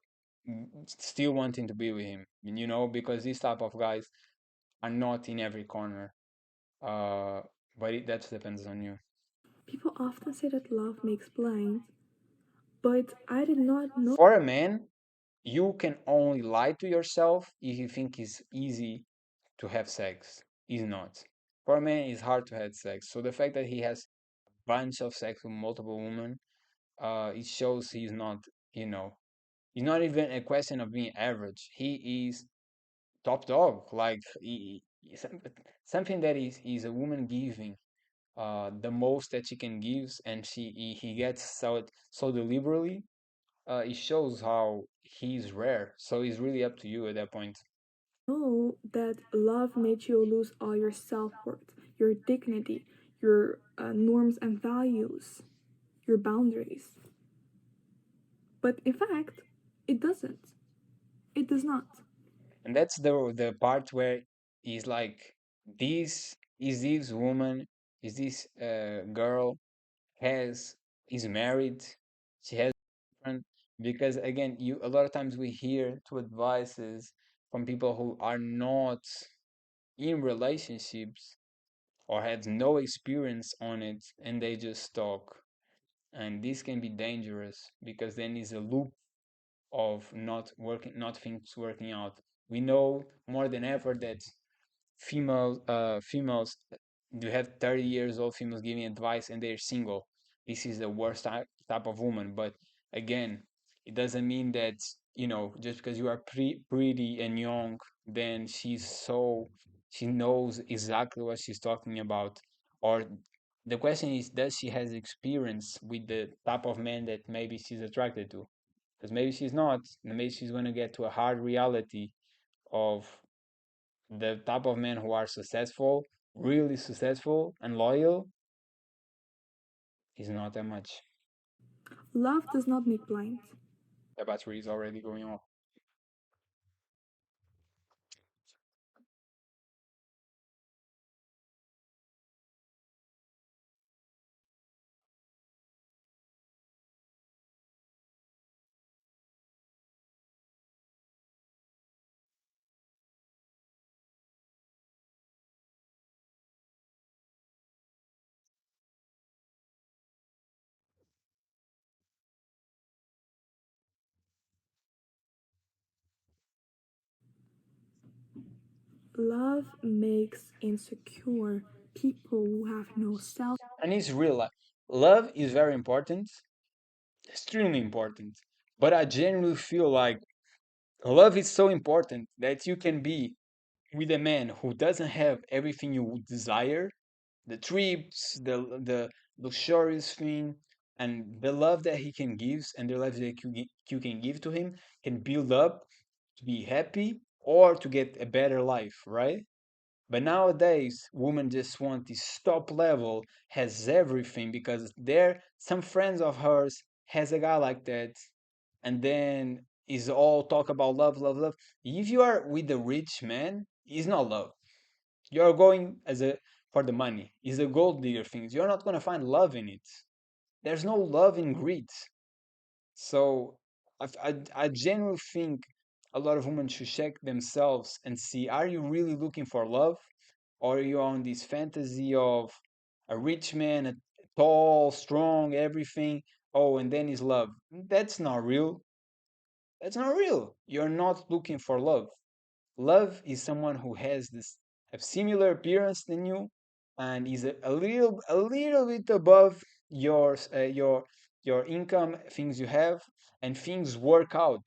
still wanting to be with him, because these type of guys are not in every corner. Uh, but that depends on you. People often say that love makes blind, but I did not know. For a man, you can only lie to yourself if you think it's easy to have sex. It's not. For a man, it's hard to have sex. So the fact that he has a bunch of sex with multiple women, it shows he's not, it's not even a question of being average. He is top dog. Like something that is a woman giving the most that she can give, and he gets so deliberately. It shows how he's rare. So it's really up to you at that point. Know that love made you lose all your self worth, your dignity, your norms and values, your boundaries. But in fact, it doesn't. It does not. And that's the part where he's like, this woman, is this girl has is married, she has different, because again, you a lot of times we hear two advices from people who are not in relationships or have no experience on it, and they just talk, and this can be dangerous because then it's a loop of not things working out. We know more than ever that females you have 30 years old females giving advice and they're single. This is the worst type of woman. But again, it doesn't mean that just because you are pretty and young, then she knows exactly what she's talking about. Or the question is, does she has experience with the type of man that maybe she's attracted to? Because maybe she's not, and maybe she's going to get to a hard reality of the type of men who are successful, really successful and loyal is not that much. Love does not make blind. The battery is already going off. Love makes insecure people who have no self. And it's real life. Love is very important, extremely important. But I genuinely feel like love is so important that you can be with a man who doesn't have everything you would desire, the trips, the luxurious thing, and the love that he can give and the love that you can give to him can build up to be happy or to get a better life, right? But nowadays, women just want this top level, has everything because there some friends of hers has a guy like that, and then is all talk about love, love, love. If you are with a rich man, it's not love. You're going as a for the money. It's a gold digger things. You're not gonna find love in it. There's no love in greed. So I genuinely think a lot of women should check themselves and see, are you really looking for love? Or are you on this fantasy of a rich man, a tall, strong, everything? Oh, and then is love. That's not real. That's not real. You're not looking for love. Love is someone who has this a similar appearance than you and is a little bit above your income, things you have, and things work out.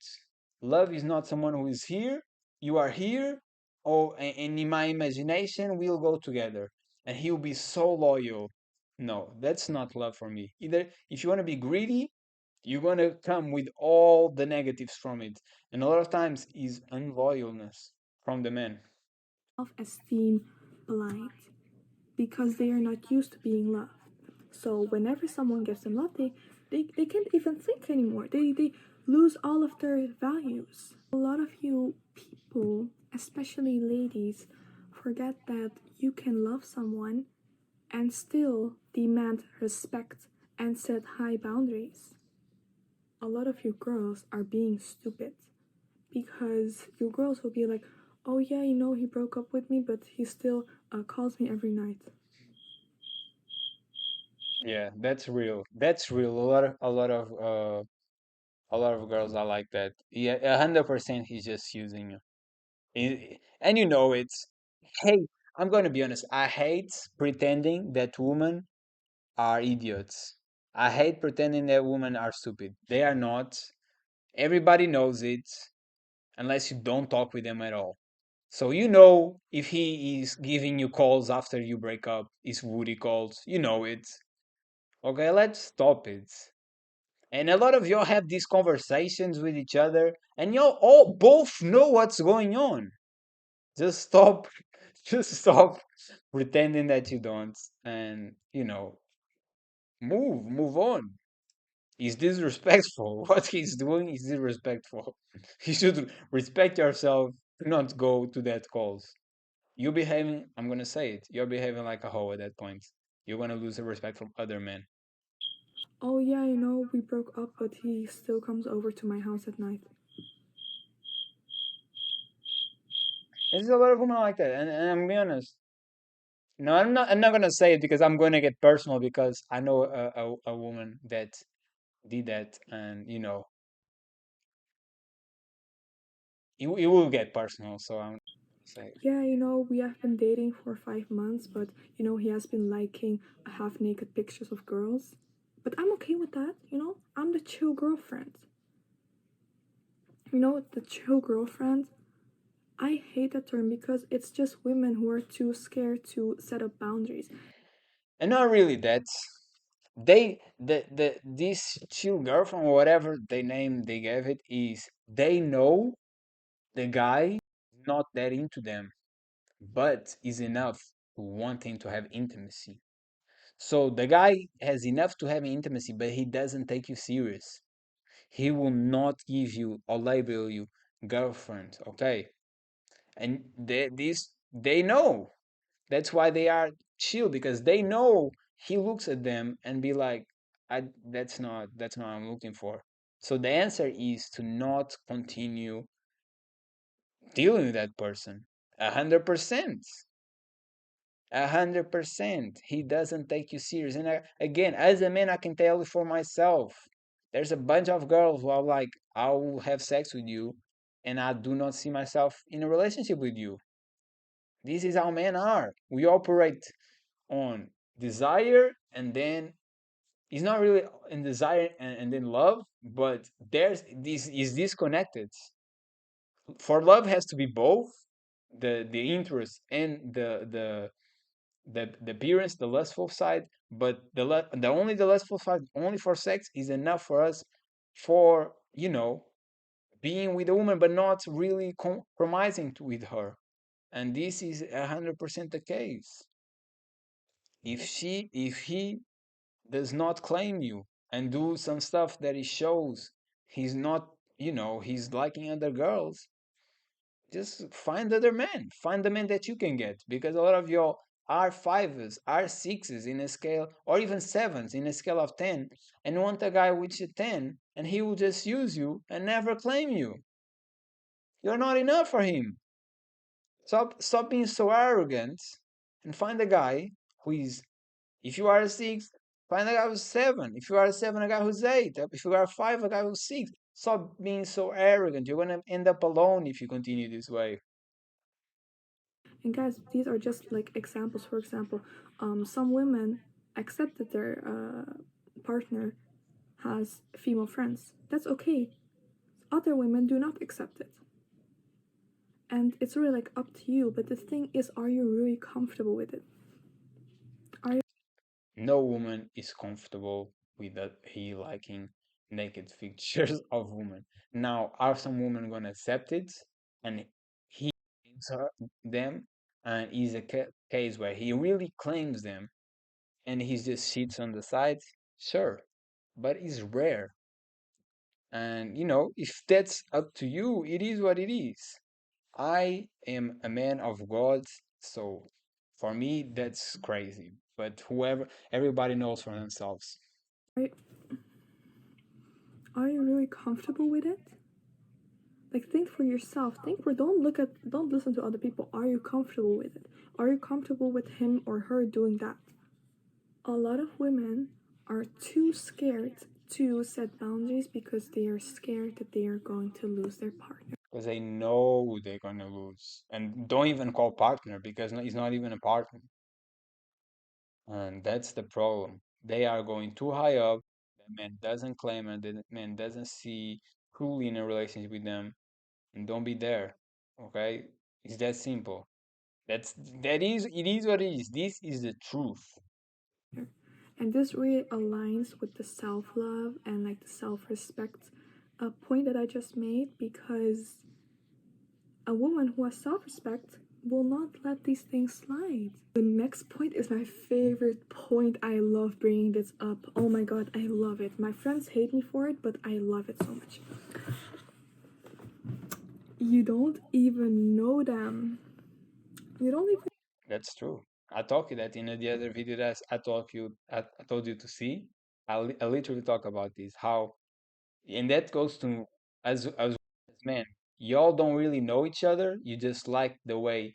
Love is not someone who is here, you are here, oh, and in my imagination we'll go together, and he'll be so loyal. No, that's not love for me. Either if you want to be greedy, you're gonna come with all the negatives from it, and a lot of times is unloyalness from the man. Self-esteem blind because they are not used to being loved. So whenever someone gives them love, they can't even think anymore. They lose all of their values. A lot of you people, especially ladies, forget that you can love someone and still demand respect and set high boundaries. A lot of you girls are being stupid because you girls will be like, oh yeah, you know, he broke up with me, but he still calls me every night. Yeah, that's real. That's real. A lot of girls are like that. Yeah, 100%. He's just using you. And you know it's. Hey, I'm gonna be honest. I hate pretending that women are idiots. I hate pretending that women are stupid. They are not. Everybody knows it, unless you don't talk with them at all. So you know if he is giving you calls after you break up, it's Woody calls. You know it. Okay, let's stop it. And a lot of y'all have these conversations with each other, and y'all all both know what's going on. Just stop, just stop pretending that you don't, and move on. He's disrespectful. What he's doing is disrespectful. You should respect yourself. Do not go to that calls. You're behaving. I'm gonna say it. You're behaving like a hoe at that point. You're gonna lose the respect from other men. Oh yeah, you know, we broke up, but he still comes over to my house at night. There's a lot of women like that, and I'm gonna be honest. No, I'm not. I'm not gonna say it because I'm gonna get personal because I know a woman that did that, and it will get personal. So I'm gonna say it. Yeah, you know, we have been dating for 5 months, but you know, he has been liking half naked pictures of girls. But I'm okay with that, you know? I'm the chill girlfriend. You know, the chill girlfriend? I hate that term because it's just women who are too scared to set up boundaries. And not really that. This chill girlfriend or whatever they name they gave it is they know the guy is not that into them, but is enough to wanting to have intimacy. So the guy has enough to have intimacy, but he doesn't take you serious. He will not give you or label you girlfriend, okay? And they know. That's why they are chill because they know he looks at them and be like, that's not what I'm looking for. So the answer is to not continue dealing with that person. 100%. 100%. He doesn't take you serious. And again, as a man, I can tell you for myself. There's a bunch of girls who are like, I will have sex with you, and I do not see myself in a relationship with you. This is how men are. We operate on desire, and then it's not really in desire and then love, but there's this is disconnected. For love has to be both the interest and the appearance, the lustful side, but the lustful side only for sex is enough for us for being with a woman, but not really compromising with her. And this is 100% the case. If he does not claim you and do some stuff that he shows he's not, he's liking other girls, just find other men. Find the men that you can get, because a lot of your R5s, R6s in a scale, or even 7s in a scale of 10, and want a guy with a 10, and he will just use you and never claim you. You're not enough for him. Stop being so arrogant and find a guy who is, if you are a 6, find a guy who's 7. If you are a 7, a guy who's 8. If you are a 5, a guy who's 6. Stop being so arrogant. You're going to end up alone if you continue this way. And guys, these are just like examples. For example, some women accept that their partner has female friends. That's okay. Other women do not accept it. And it's really like up to you. But the thing is, are you really comfortable with it? No woman is comfortable with that he liking naked pictures of women. Now, are some women going to accept it? And he claims them, and is a case where he really claims them and he just shits on the side? Sure, but it's rare. And if that's up to you, it is what it is. I am a man of God, so for me that's crazy. But everybody knows for themselves. Are you really comfortable with it? Like, think for yourself. Don't listen to other people. Are you comfortable with it? Are you comfortable with him or her doing that? A lot of women are too scared to set boundaries because they are scared that they are going to lose their partner. Because they know they're gonna lose, and don't even call partner, because it's not even a partner. And that's the problem. They are going too high up. The man doesn't claim it. The man doesn't see truly in a relationship with them, and don't be there. Okay, it's that simple. It is what it is. This is the truth. And this really aligns with the self-love and like the self-respect point that I just made, because a woman who has self-respect will not let these things slide. The next point is my favorite point. I love bringing this up. Oh my god, I love it. My friends hate me for it, but I love it so much. You don't even know them. You don't even. That's true. I talked that in the other video that I told you to see. I literally talk about this, how, and that goes to as men. Y'all don't really know each other. You just like the way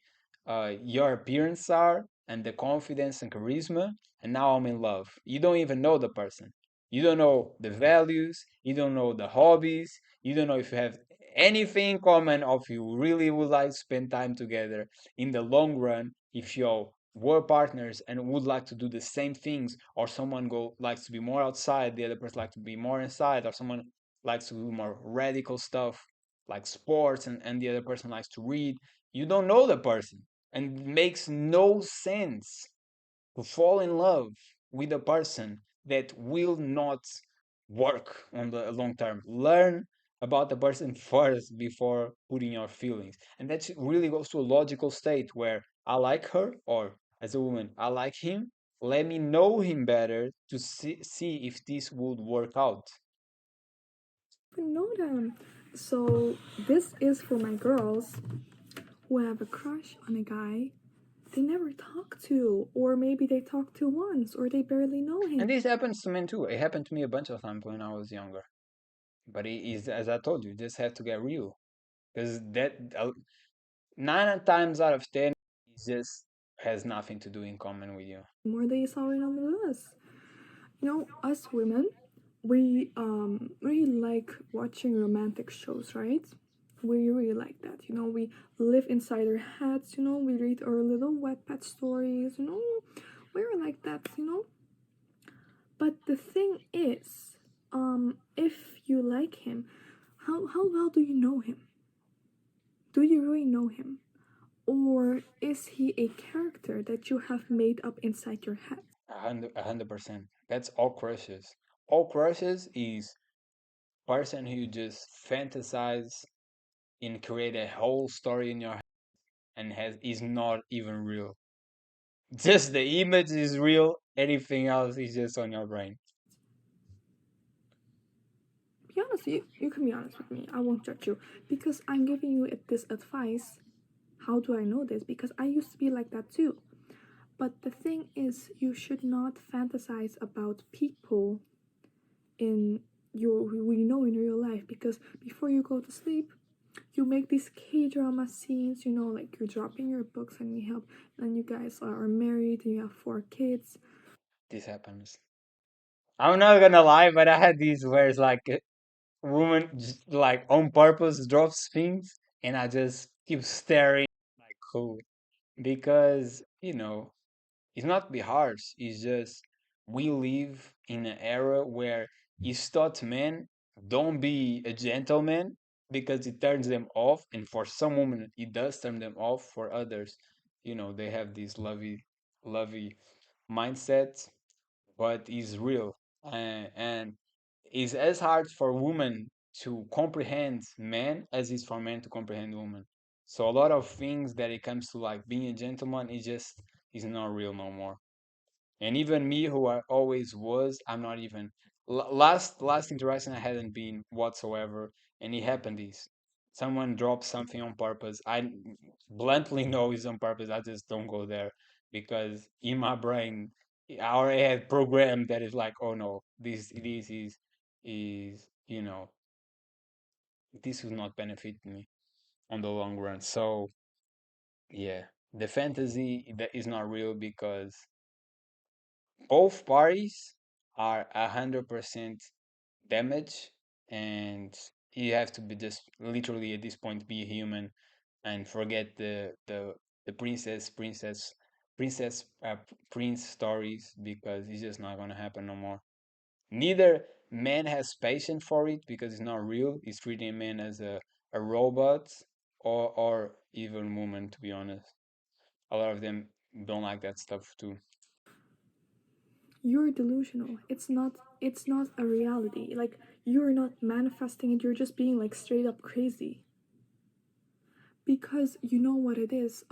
your appearance are and the confidence and charisma, and now I'm in love. You don't even know the person. You don't know the values. You don't know the hobbies. You don't know if you have anything in common, or if you really would like to spend time together in the long run. If y'all were partners and would like to do the same things, or someone likes to be more outside, the other person likes to be more inside, or someone likes to do more radical stuff like sports, and the other person likes to read. You don't know the person, and it makes no sense to fall in love with a person that will not work on the long term. Learn about the person first before putting your feelings. And that really goes to a logical state where I like her, or as a woman, I like him. Let me know him better to see if this would work out. know them. So this is for my girls who have a crush on a guy they never talk to, or maybe they talk to once, or they barely know him. And this happens to men too. It happened to me a bunch of times when I was younger. But it is, as I told you, you just have to get real. Because that 9 times out of 10, it just has nothing to do in common with you. More they saw it on the list. You know, us women, we really like watching romantic shows, right? we really like that, you know, we live inside our heads, you know, we read our little Wattpad stories, you know, we're like that, you know. But the thing is, if you like him, how well do you know him? Do you really know him? Or is he a character that you have made up inside your head? 100%. That's all crushes. All crushes is person who just fantasize and create a whole story in your head and is not even real. Just the image is real. Anything else is just on your brain. Be honest, you can be honest with me. I won't judge you because I'm giving you this advice. How do I know this? Because I used to be like that too. But the thing is, you should not fantasize about people in who you know in real life, because before you go to sleep, you make these K-drama scenes, you know, like you're dropping your books and you help, and you guys are married and you have 4 kids. This happens. I'm not gonna lie, but I had these where it's like a woman just like on purpose drops things, and I just keep staring like cool because it's not be harsh. It's just we live in an era where it's taught men don't be a gentleman because it turns them off, and for some women it does turn them off. For others, they have this lovey mindset, but it's real, and it's as hard for women to comprehend men as it's for men to comprehend women. So a lot of things that it comes to like being a gentleman is not real no more. And even me, who I always was, I'm not even. Last interaction I hadn't been whatsoever, and it happened. This someone dropped something on purpose. I bluntly know it's on purpose. I just don't go there because in my brain, I already had programmed that it's like, oh no, this is this will not benefit me on the long run. So yeah, the fantasy that is not real because both parties are 100% damaged, and you have to be just literally at this point be a human and forget the prince stories because it's just not going to happen no more. Neither man has patience for it because it's not real. It's treating man as a robot, or even woman, to be honest. A lot of them don't like that stuff too. You're delusional. It's not a reality. Like, you're not manifesting it, you're just being like straight up crazy. Because you know what it is,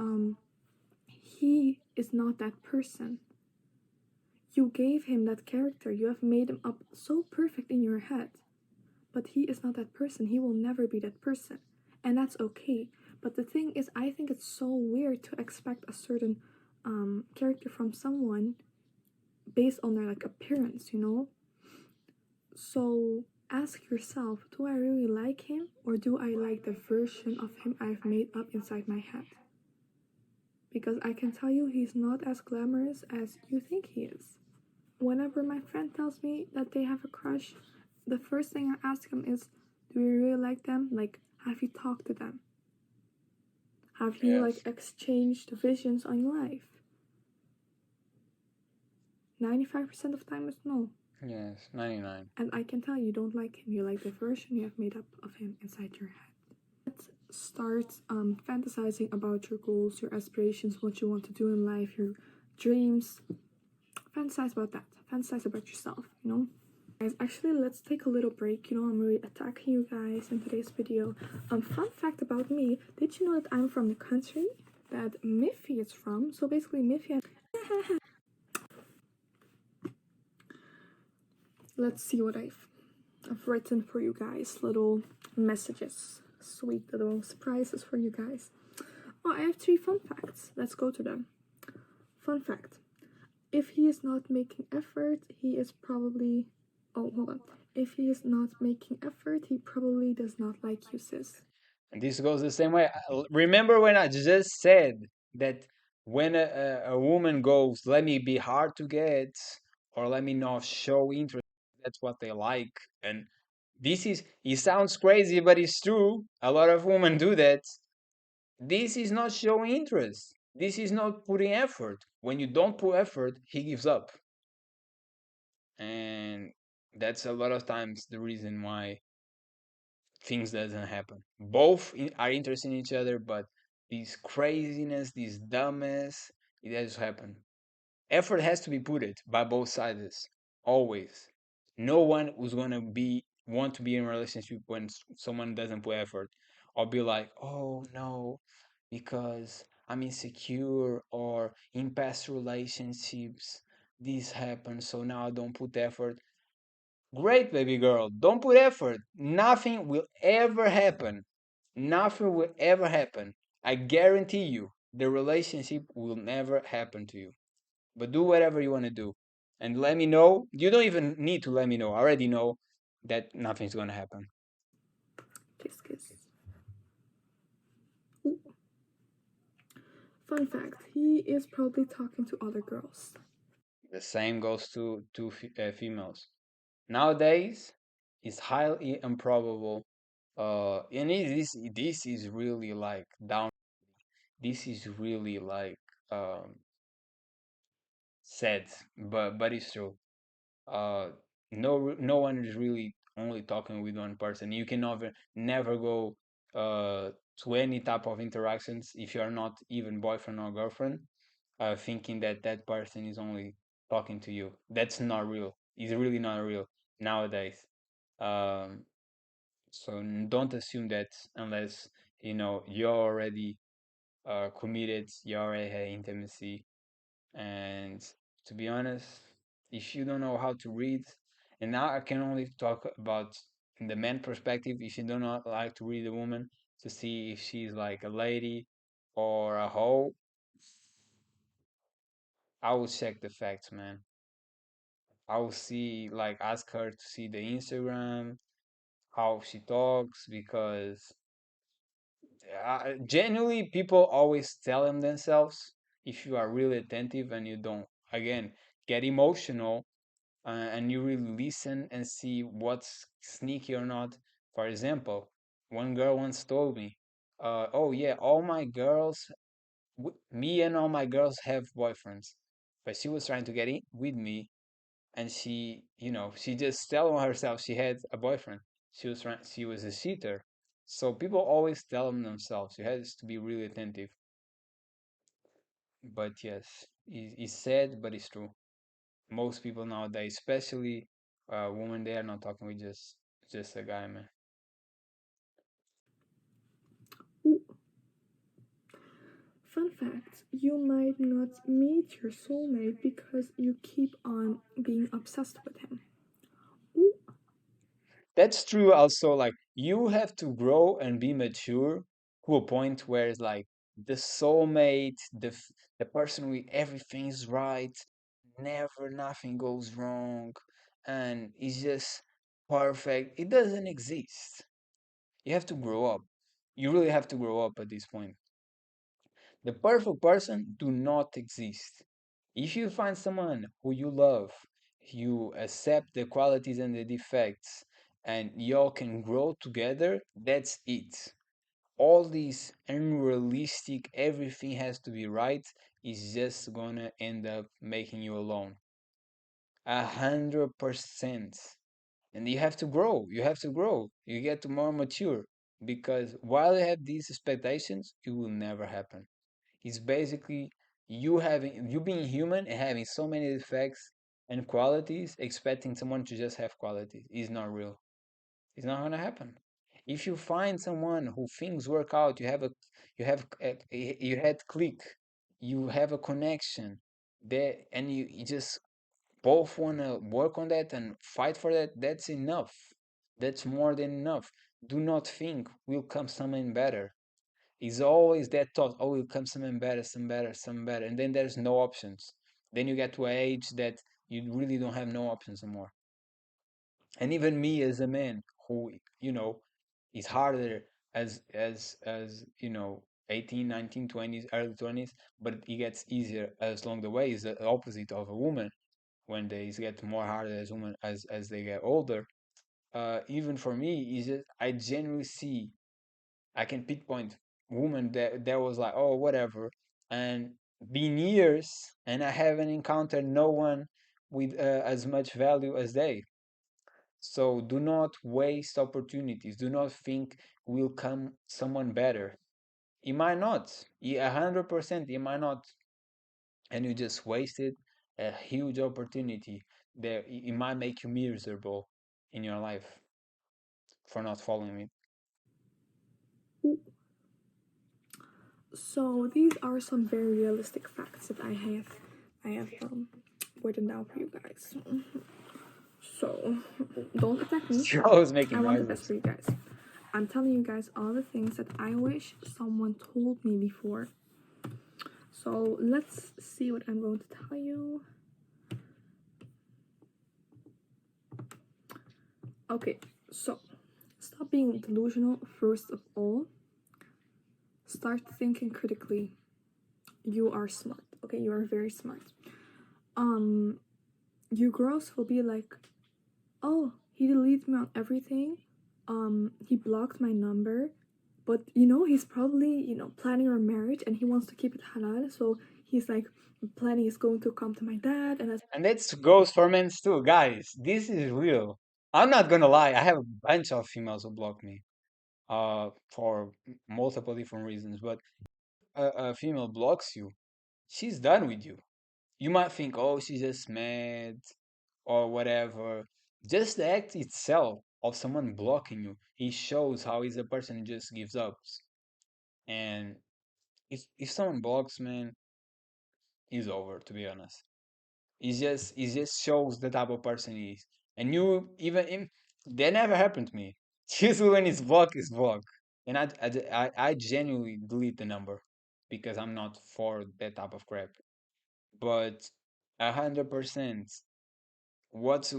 he is not that person. You gave him that character, you have made him up so perfect in your head. But he is not that person, he will never be that person. And that's okay. But the thing is, I think it's so weird to expect a certain character from someone based on their like appearance, you know? So ask yourself, do I really like him, or do I like the version of him I've made up inside my head? Because I can tell you he's not as glamorous as you think he is. Whenever my friend tells me that they have a crush, the first thing I ask him is, do you really like them? Like, have you talked to them? Have you like Yes. exchanged visions on life? 95% of the time is no. Yes, 99. And I can tell you don't like him. You like the version you have made up of him inside your head. Let's start fantasizing about your goals, your aspirations, what you want to do in life, your dreams. Fantasize about that. Fantasize about yourself, you know? Guys, actually, let's take a little break. You know, I'm really attacking you guys in today's video. Fun fact about me, did you know that I'm from the country that Miffy is from? So basically, Miffy... Let's see what I've written for you guys. Little messages. Sweet little surprises for you guys. Oh, I have 3 fun facts. Let's go to them. Fun fact. If he is not making effort, he is probably... Oh, hold on. If he is not making effort, he probably does not like you, sis. And this goes the same way. Remember when I just said that when a woman goes, let me be hard to get, or let me not show interest, that's what they like. And It sounds crazy, but it's true. A lot of women do that. This is not showing interest. This is not putting effort. When you don't put effort, he gives up. And that's a lot of times the reason why things doesn't happen. Both are interested in each other, but this craziness, this dumbness, it has happened. Effort has to be put it by both sides, always. No one who's gonna want to be in a relationship when someone doesn't put effort, or be like, oh no, because I'm insecure, or in past relationships this happened, so now I don't put effort. Great, baby girl. Don't put effort. Nothing will ever happen. Nothing will ever happen. I guarantee you, the relationship will never happen to you. But do whatever you want to do. And let me know. You don't even need to let me know. I already know that nothing's going to happen. Kiss, kiss. Ooh. Fun fact, he is probably talking to other girls. The same goes to females. Nowadays, it's highly improbable. And this is really like down. This is really like sad, but it's true. Uh, no one is really only talking with one person. You can never go to any type of interactions if you're not even boyfriend or girlfriend, thinking that that person is only talking to you. That's not real. It's really not real nowadays. Um, so don't assume that unless you're already committed, you already had intimacy. And to be honest, if you don't know how to read, and now I can only talk about in the man perspective, if you do not like to read a woman to see if she's like a lady or a hoe, I will check the facts, man. I will see, like, ask her to see the Instagram, how she talks, because genuinely, people always tell them themselves if you are really attentive and you don't, again, get emotional, and you really listen and see what's sneaky or not. For example, one girl once told me, "Oh yeah, all my girls, me and all my girls have boyfriends," but she was trying to get in with me, and she just telling herself she had a boyfriend. She was a cheater. So people always tell them themselves. You have to be really attentive. But yes, it's sad, but it's true. Most people nowadays, especially women, they are not talking with just a guy, man. Ooh. Fun fact, you might not meet your soulmate because you keep on being obsessed with him. Ooh. That's true. Also, like, you have to grow and be mature to a point where it's like the soulmate, the person with everything's right, never nothing goes wrong, and it's just perfect. It doesn't exist. You have to grow up. You really have to grow up at this point. The perfect person do not exist. If you find someone who you love, you accept the qualities and the defects, and y'all can grow together, that's it. All these unrealistic, everything has to be right, is just gonna end up making you alone. 100%. And you have to grow. You have to grow. You get to more mature. Because while you have these expectations, it will never happen. It's basically you being human and having so many defects and qualities, expecting someone to just have qualities is not real. It's not gonna happen. If you find someone who things work out, you had click, you have a connection there, and you just both wanna work on that and fight for that. That's enough. That's more than enough. Do not think will come something better. It's always that thought, oh, will come something better, some better, some better, and then there's no options. Then you get to an age that you really don't have no options anymore. And even me as a man who is harder as 18, 19, 20s, early 20s, but it gets easier as along the way. Is the opposite of a woman when they get more harder as women as they get older. even for me, is just I genuinely see, I can pinpoint woman that was like, oh, whatever, and been years, and I haven't encountered no one with as much value as they. So do not waste opportunities. Do not think will come someone better. It might not. 100%, it might not, and you just wasted a huge opportunity that it might make you miserable in your life for not following it. So these are some very realistic facts that I have written down for you guys. So don't attack me. You're always making I want the best noises. for you guys. I'm telling you guys all the things that I wish someone told me before. So let's see what I'm going to tell you. Okay, so stop being delusional first of all. Start thinking critically. You are smart, okay? You are very smart. You girls will be like, oh, he deleted me on everything. He blocked my number. But he's probably, planning our marriage and he wants to keep it halal. So he's like planning he's going to come to my dad And that goes for men too, guys. This is real. I'm not gonna lie. I have a bunch of females who block me, for multiple different reasons. But a female blocks you, she's done with you. You might think, oh, she's just mad or whatever. Just the act itself of someone blocking you, it shows how is a person who just gives up. And if someone blocks, man, it's over. To be honest, it just shows the type of person he is. And you even in, that never happened to me. Usually when it's blocked, it's blocked. And I genuinely delete the number because I'm not for that type of crap. But 100%, what's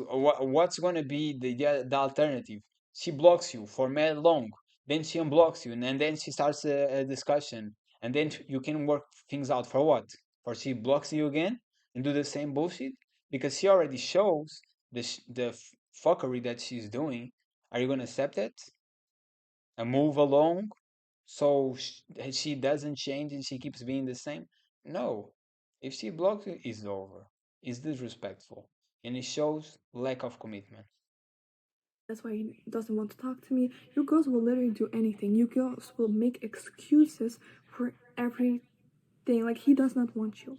gonna be the alternative? She blocks you for mad long, then she unblocks you, and then she starts a discussion, and then you can work things out for what? For she blocks you again and do the same bullshit because she already shows the fuckery that she's doing. Are you gonna accept it and move along so she doesn't change and she keeps being the same? No. If she blocks you, it's over. It's disrespectful. And it shows lack of commitment. that's why he doesn't want to talk to me. You girls will literally do anything. You girls will make excuses for everything. Like, he does not want you.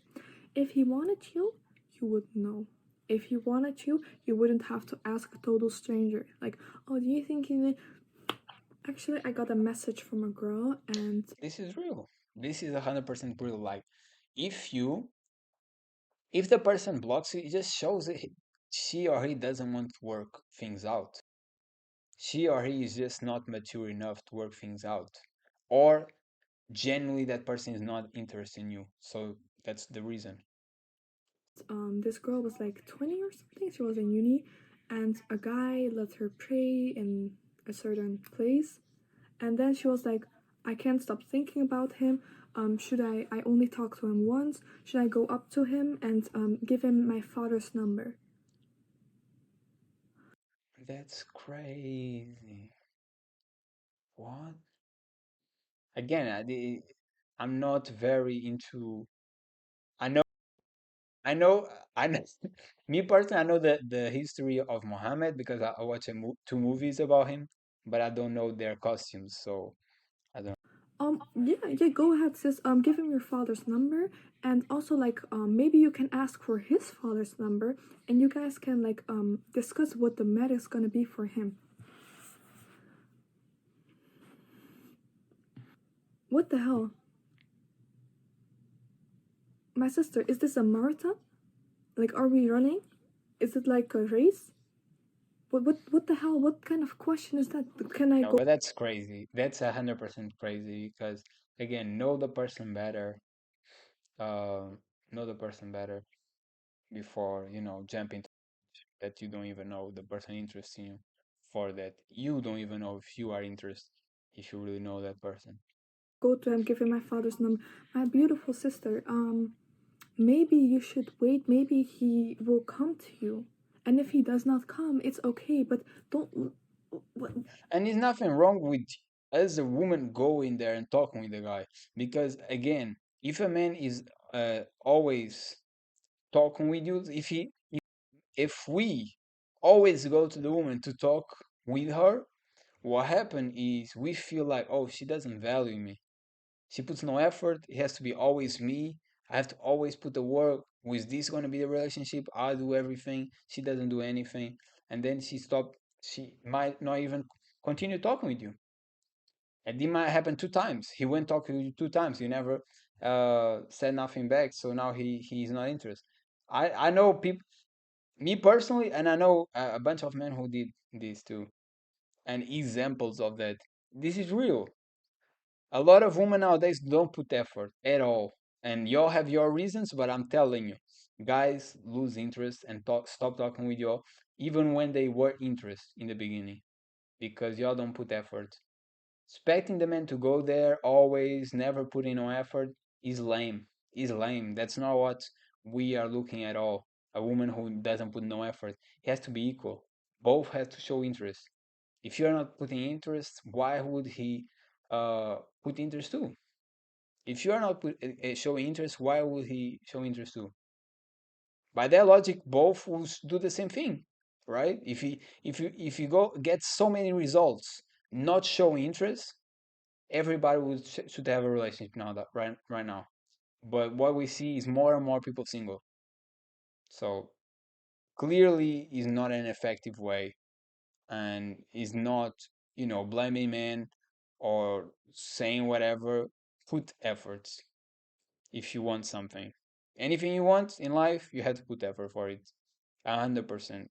If he wanted you, you would know. If he wanted you, you wouldn't have to ask a total stranger. Like, oh, do you think he... Actually, I got a message from a girl and... This is real. This is 100% real. Like, if the person blocks you, it just shows that she or he doesn't want to work things out. She or he is just not mature enough to work things out. Or genuinely that person is not interested in you. So that's the reason. This girl was like 20 or something. She was in uni, and a guy let her pray in a certain place, and then she was like, I can't stop thinking about him. Should I only talk to him once? Should I go up to him and give him my father's number? That's crazy. What? Again, I'm not very into. I know, I know, I know. Me personally, I know the history of Muhammad because I watched two movies about him, but I don't know their costumes, so I don't. Yeah, go ahead, sis. Give him your father's number, and also like maybe you can ask for his father's number, and you guys can like discuss what the med is gonna be for him. What the hell? My sister, is this a marathon? Like, are we running? Is it like a race? What the hell? What kind of question is that? Can I No, go? but that's crazy. That's 100% crazy because again, know the person better. Know the person better before jump into that you don't even know the person interested in you. For that, you don't even know if you are interested, if you really know that person. Go to him, give him my father's number. My beautiful sister, maybe you should wait. Maybe he will come to you. And if he does not come, it's okay. But don't And there's nothing wrong with as a woman go in there and talking with the guy, because again, if a man is always talking with you, if we always go to the woman to talk with her, what happen is we feel like, oh, she doesn't value me. She puts no effort. It has to be always me. I have to always put the work. Was this going to be the relationship? I do everything. She doesn't do anything. And then she stopped. She might not even continue talking with you. And it might happen 2 times. He went talking to you 2 times. You never said nothing back. So now he's not interested. I know people, me personally, and I know a bunch of men who did this too, and examples of that. This is real. A lot of women nowadays don't put effort at all. And y'all have your reasons, but I'm telling you, guys lose interest and stop talking with y'all, even when they were interested in the beginning, because y'all don't put effort. Expecting the man to go there always, never putting no effort is lame. Is lame. That's not what we are looking at all. A woman who doesn't put no effort. It has to be equal. Both have to show interest. If you're not putting interest, why would he put interest too? If you are not showing interest, why would he show interest too? By that logic, both will do the same thing, right? If you go get so many results, not showing interest, everybody should have a relationship now. That right now, but what we see is more and more people single. So clearly, is not an effective way, and is not blaming men or saying whatever. Put efforts if you want something. Anything you want in life, you have to put effort for it. 100%.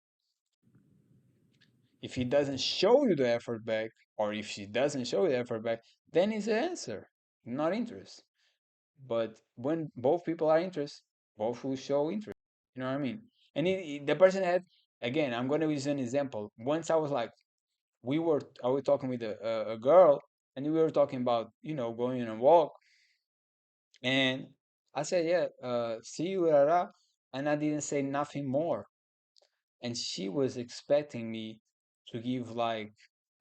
If he doesn't show you the effort back, or if she doesn't show you the effort back, then it's the answer, not interest. But when both people are interested, both will show interest. You know what I mean? And the person had, again, I'm going to use an example. Once I was like, I was talking with a girl, and we were talking about, going on a walk. And I said, yeah, see you, and I didn't say nothing more. And she was expecting me to give like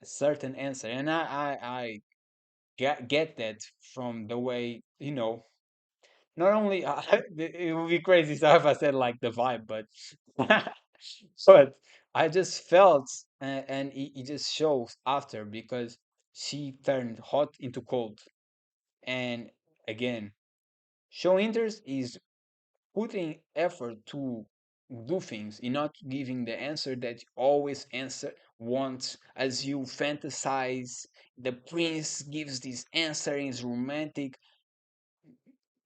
a certain answer. And I get that from the way, not only, it would be crazy stuff if I said like the vibe, but, but I just felt, and it just shows after, because she turned hot into cold. And again, show interest is putting effort to do things and not giving the answer that you always want, as you fantasize. The prince gives this answer and is romantic.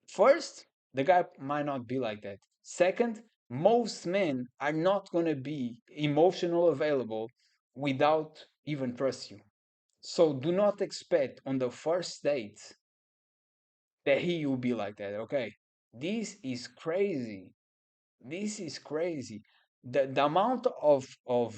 First, the guy might not be like that. Second, most men are not going to be emotional available without even trust you. So do not expect on the first date that he will be like that. Okay, this is crazy. This is crazy. The amount of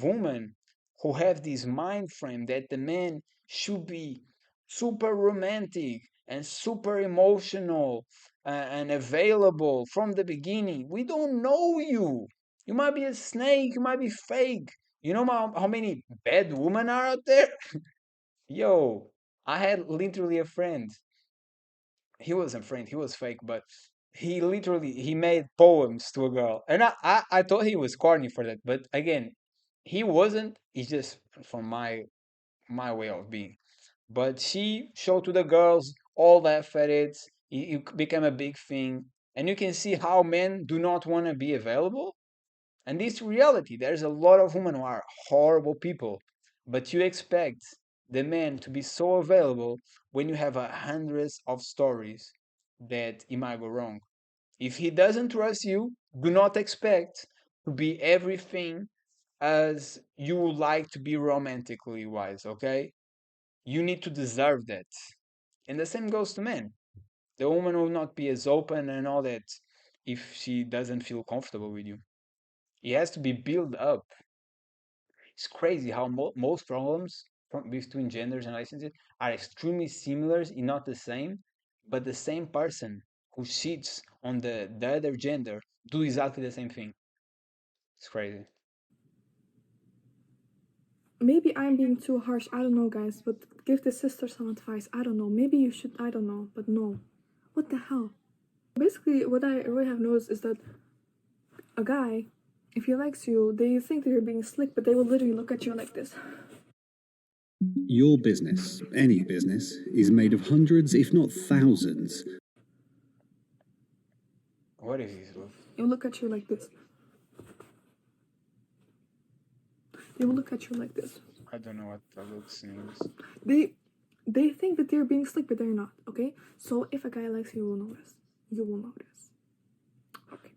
women who have this mind frame that the man should be super romantic and super emotional, and available from the beginning. We don't know you. You might be a snake. You might be fake. You know how many bad women are out there? Yo, I had literally a friend. He wasn't a friend. He was fake, but he made poems to a girl, and I thought he was corny for that, but again, he wasn't. It's just from my way of being. But she showed to the girls all the effort. It became a big thing, and you can see how men do not want to be available. And this reality, there's a lot of women who are horrible people, but you expect the man to be so available when you have hundreds of stories that it might go wrong. If he doesn't trust you, do not expect to be everything as you would like to be romantically wise, okay? You need to deserve that. And the same goes to men. The woman will not be as open and all that if she doesn't feel comfortable with you. It has to be built up. It's crazy how most problems between genders and relationships are extremely similar, not the same, but the same person who cheats on the other gender do exactly the same thing. It's crazy. maybe I'm being too harsh, I don't know, guys, but give the sister some advice. I don't know, maybe you should, I don't know, but no. What the hell? Basically, what I really have noticed is that a guy, if he likes you, they think that you're being slick, but they will literally look at you like this. Your business, any business, is made of hundreds, if not thousands. What is this look? They will look at you like this. They will look at you like this. I don't know what the looks means. They think that they're being slick, but they're not, okay? So if a guy likes you, you will notice. You will notice. Okay.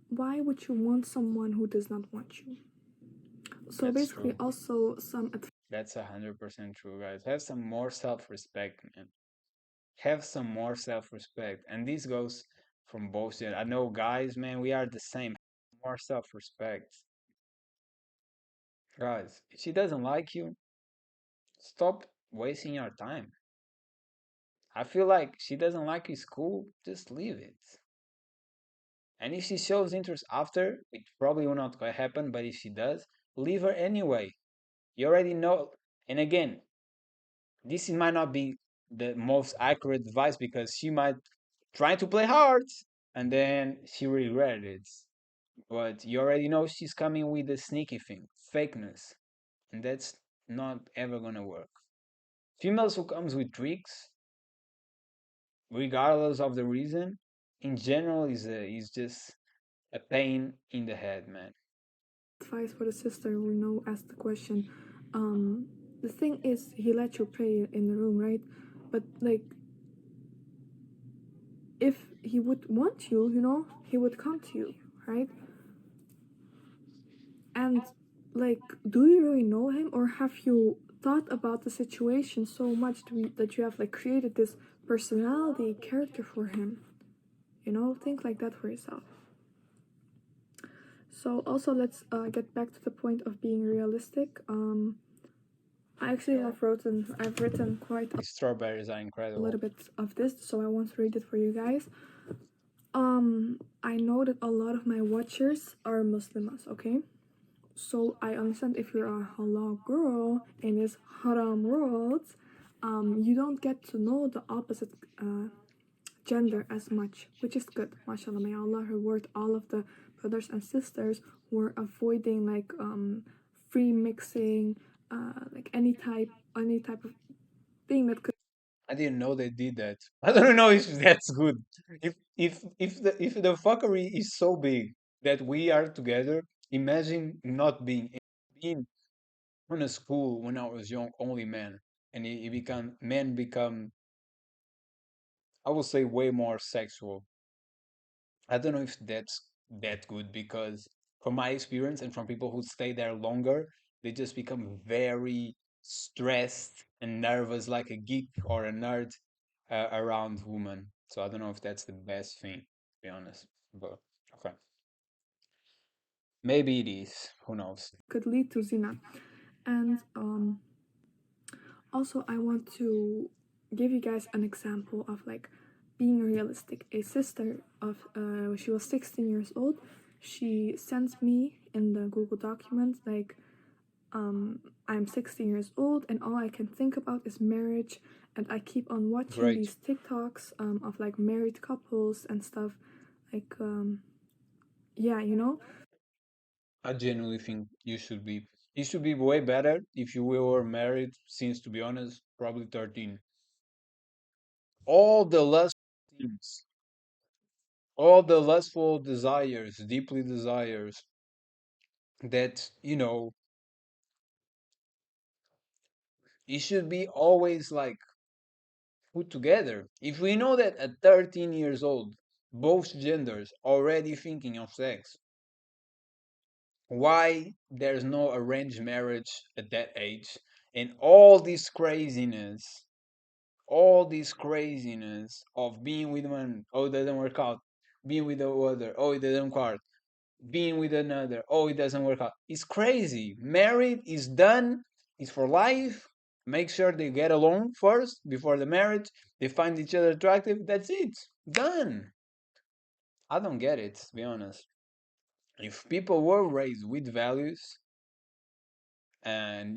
Why would you want someone who does not want you? So That's basically, true. also some That's 100% true, guys. Have some more self-respect, man. Have some more self-respect, and this goes from both sides. I know, guys, man, we are the same. More self-respect, guys. If she doesn't like you, stop wasting your time. I feel like she doesn't like you, school, just leave it. And if she shows interest after, it probably will not happen, but if she does, leave her anyway. You already know. And again, this might not be the most accurate advice because she might try to play hard and then she regretted it. But you already know she's coming with the sneaky thing, fakeness. And that's not ever gonna work. Females who comes with tricks, regardless of the reason, in general is just a pain in the head, man. advice for the sister who asked the question. The thing is, he let you pray in the room, right? But like, if he would want you, he would come to you, right? And like, do you really know him, or have you thought about the situation so much that you have like created this personality character for him? Think like that for yourself. So also, let's get back to the point of being realistic. I actually have I've written quite These strawberries are a incredible. little bit of this, so I want to read it for you guys. I know that a lot of my watchers are Muslims, okay? So I understand if you're a halal girl in this haram world, you don't get to know the opposite gender as much, which is good. MashaAllah, may Allah reward all of the brothers and sisters who are avoiding like free mixing, like any type of thing that could. I didn't know they did that. I don't know if that's good. If the fuckery is so big that we are together, imagine not being in a school when I was young, only men, and men become, I would say, way more sexual. I don't know if that's that good because from my experience and from people who stay there longer, they just become very stressed and nervous, like a geek or a nerd around women. So I don't know if that's the best thing, to be honest. But okay, maybe it is. Who knows? Could lead to zina. And also, I want to give you guys an example of like being realistic. A sister of she was 16 years old. She sent me in the Google document like, I'm 16 years old and all I can think about is marriage, and I keep on watching Great. these TikToks of like married couples and stuff. Like, yeah, I genuinely think you should be. It should be way better if you were married since, to be honest, probably 13. All the lustful things, all the lustful desires, deeply desires that, it should be always like put together. If we know that at 13 years old, both genders already thinking of sex, why there's no arranged marriage at that age? And all this craziness of being with one, oh, it doesn't work out, being with the other, oh, it doesn't work, being with another, oh, it doesn't work out. It's crazy. Married is done, it's for life. Make sure they get along first before the marriage. They find each other attractive. That's it. Done. I don't get it, to be honest. If people were raised with values, and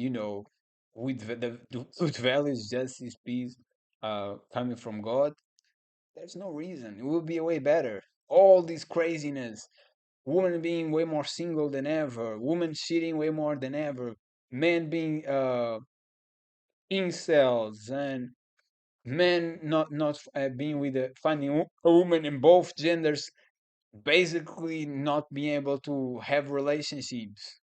with the good values, justice, peace, coming from God, there's no reason. It will be way better. All this craziness, women being way more single than ever, women cheating way more than ever, men being incels, and men not being with finding a woman in both genders, basically not being able to have relationships.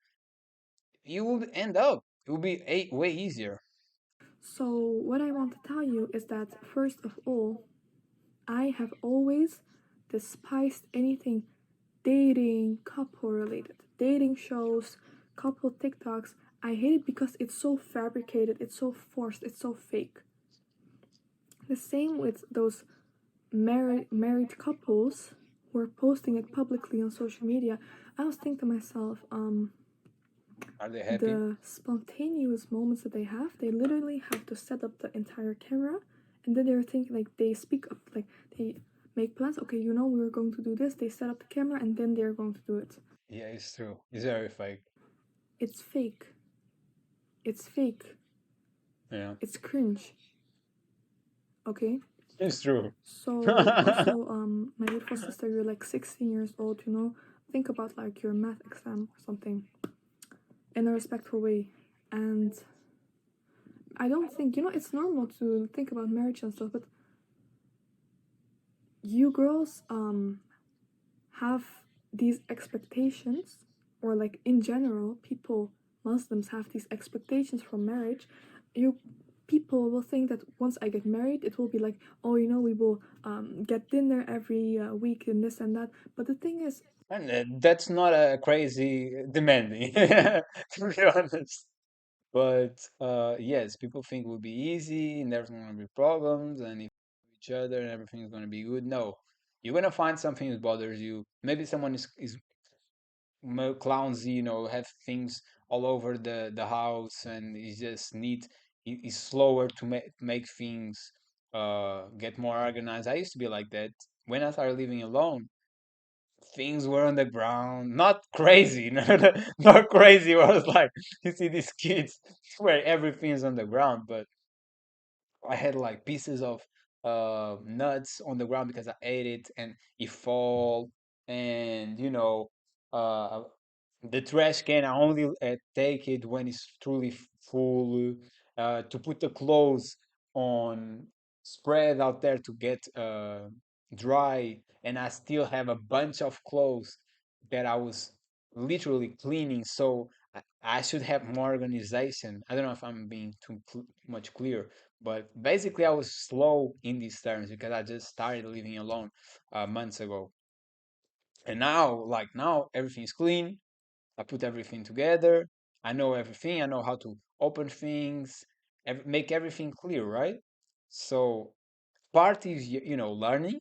You will end up. It will be way easier. So, what I want to tell you is that, first of all, I have always despised anything dating, couple related, dating shows, couple TikToks. I hate it because it's so fabricated, it's so forced, it's so fake. The same with those married couples who are posting it publicly on social media. I was thinking to myself, Are they happy? the spontaneous moments that they have, they literally have to set up the entire camera, and then they're thinking, like, they speak up, like, they make plans. Okay, we were going to do this. They set up the camera, and then they're going to do it. Yeah, it's true. It's very fake. It's fake. It's fake. Yeah, It's cringe. Okay. it's true. So also, my beautiful sister, you're like 16 years old. Think about like your math exam or something, in a respectful way. And I don't think, it's normal to think about marriage and stuff, but you girls have these expectations, or like in general, Muslims have these expectations from marriage. People will think that once I get married, it will be like, oh, we will get dinner every week and this and that. But the thing is, And that's not a crazy demanding, to be honest. But yes, people think it will be easy and there's not gonna be problems, and if each other and everything's gonna be good. No, you're gonna find something that bothers you. Maybe someone is clownsy, have things all over the house, and is just neat. Is slower to make things get more organized. I used to be like that when I started living alone. Things were on the ground, not crazy, not crazy. Where I was like, you see these kids where everything's on the ground, but I had like pieces of nuts on the ground because I ate it and it fall, and uh, the trash can I only take it when it's truly full. To put the clothes on, spread out there to get dry, and I still have a bunch of clothes that I was literally cleaning. So I should have more organization. I don't know if I'm being too much clear, but basically I was slow in these terms because I just started living alone months ago. And now everything's clean. I put everything together. I know everything. I know how to open things, make everything clear, right? So part is learning,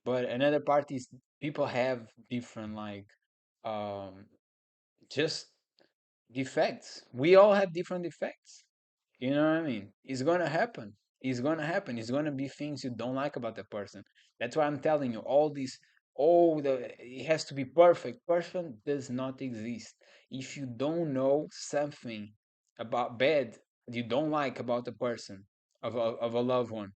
but another part is people have different um just defects. We all have different defects. You know what I mean? It's gonna happen. It's gonna happen. It's gonna be things you don't like about the person. That's why I'm telling you all these. Oh, it has to be perfect. Perfect does not exist. If you don't know something about bad you don't like about the person of a loved one,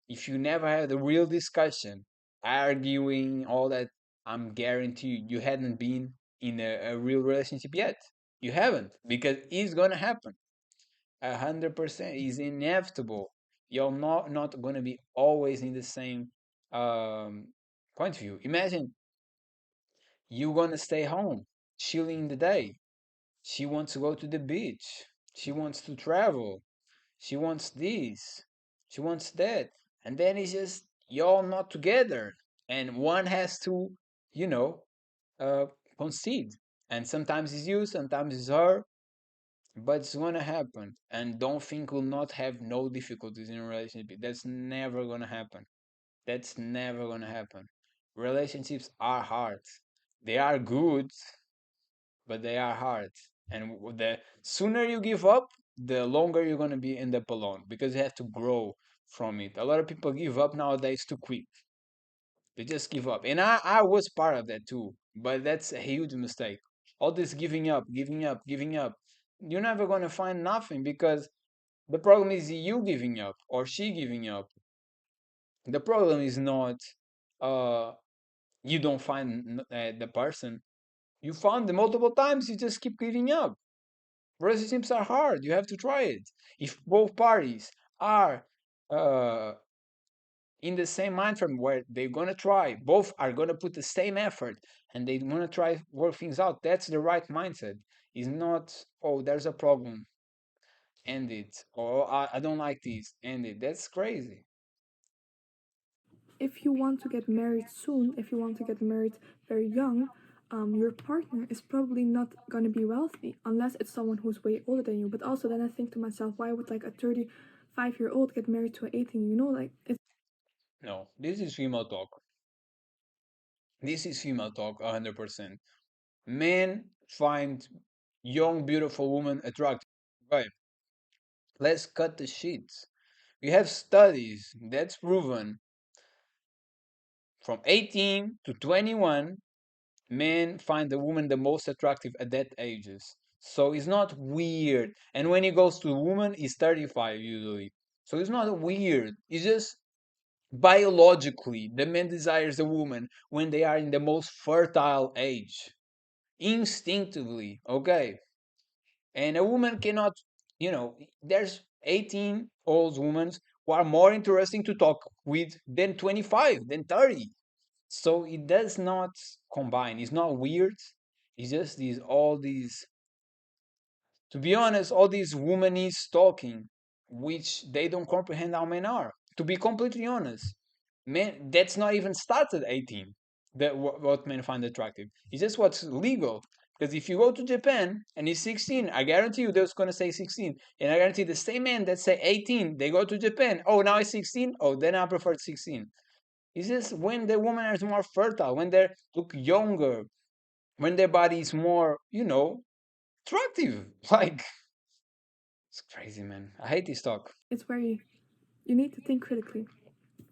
if you never had a real discussion, arguing, all that, I'm guarantee you hadn't been in a real relationship yet. You haven't, because it's gonna happen. 100% is inevitable. You're not going to be always in the same um, point of view. Imagine you're going to stay home, chilling the day. She wants to go to the beach. She wants to travel. She wants this. She wants that. And then it's just y'all not together. And one has to, you know, uh, concede. And sometimes it's you, sometimes it's her, but it's gonna happen. And don't think we'll not have no difficulties in a relationship. That's never gonna happen. That's never gonna happen. Relationships are hard. They are good, but they are hard. And the sooner you give up, the longer you're gonna be end up alone, because you have to grow from it. A lot of people give up nowadays too quick. They just give up. And I was part of that too. But that's a huge mistake. All this giving up, giving up, giving up. You're never going to find nothing because the problem is you giving up or she giving up. The problem is not uh, you don't find the person. You found them multiple times, you just keep giving up. Relationships are hard. You have to try it. If both parties are uh, in the same mind frame where they're gonna try, both are gonna put the same effort and they wanna try work things out. That's the right mindset. It's not, oh, there's a problem, end it, or I don't like this, end it. That's crazy. If you want to get married soon, if you want to get married very young, your partner is probably not gonna be wealthy unless it's someone who's way older than you. But also, then I think to myself, why would like a 35-year-old get married to an 18? You know, like it's No, this is female talk. This is female talk, 100%. Men find young, beautiful women attractive. Right. Let's cut the shit. We have studies that's proven from 18 to 21, men find the woman the most attractive at that ages. So it's not weird. And when he goes to a woman, he's 35 usually. So it's not weird. It's just biologically, the man desires a woman when they are in the most fertile age. Instinctively, okay? And a woman cannot, there's 18-old women who are more interesting to talk with than 25, than 30. So it does not combine. It's not weird. It's just all these, to be honest, all these womanist talking, which they don't comprehend how men are. To be completely honest, men, that's not even started 18. That what men find attractive. It's just what's legal. Because if you go to Japan and he's 16, I guarantee you they're going to say 16. And I guarantee the same men that say 18, they go to Japan. Oh, now it's 16. Oh, then I prefer 16. It's just when the woman is more fertile, when they look younger, when their body is more, attractive. Like, it's crazy, man. I hate this talk. very, you need to think critically.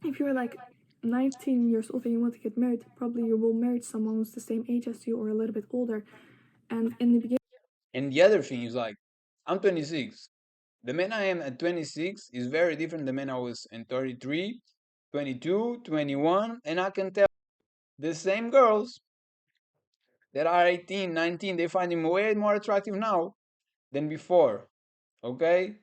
If you're like 19 years old and you want to get married, probably you will marry someone who's the same age as you or a little bit older. And in the beginning, And the other thing is like, I'm 26. The man I am at 26 is very different than the man I was in 33, 22, 21, and I can tell the same girls that are 18, 19, they find him way more attractive now than before. Okay?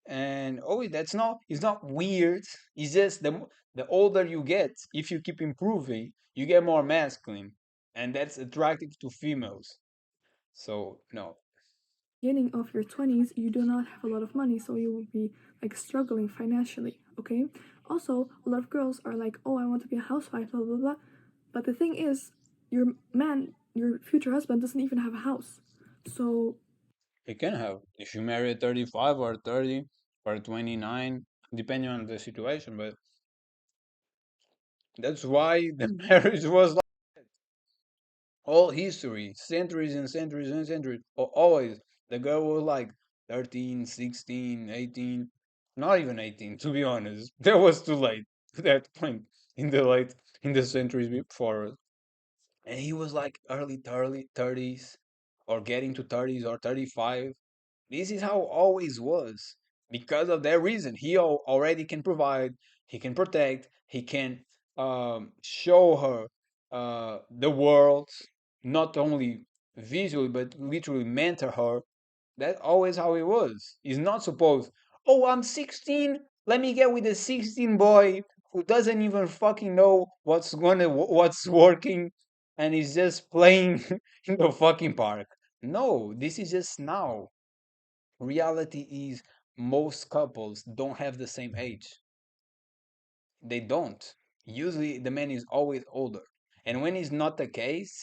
And oh, that's not, it's not weird. It's just the older you get, if you keep improving, you get more masculine, and that's attractive to females. So no. beginning of your 20s, you do not have a lot of money, so you will be like struggling financially, okay? Also, a lot of girls are like, oh, I want to be a housewife, blah, blah, blah. But the thing is, your man, your future husband, doesn't even have a house. So, You can have, if you marry at 35 or 30 or 29, depending on the situation, but that's why the marriage was like all history, centuries and centuries and centuries. Always, the girl was like 13, 16, 18, not even 18, to be honest. That was too late at that point in the centuries before us. And he was like early 30s or getting to 30s or 35. This is how always was. Because of that reason, he already can provide, he can protect, he can show her the world, not only visually, but literally mentor her. That's always how it was. He's not supposed, oh, I'm 16, let me get with a 16 boy who doesn't even fucking know what's working and is just playing in the fucking park. No, this is just now. Reality is most couples don't have the same age. They don't. Usually the man is always older. And when it's not the case,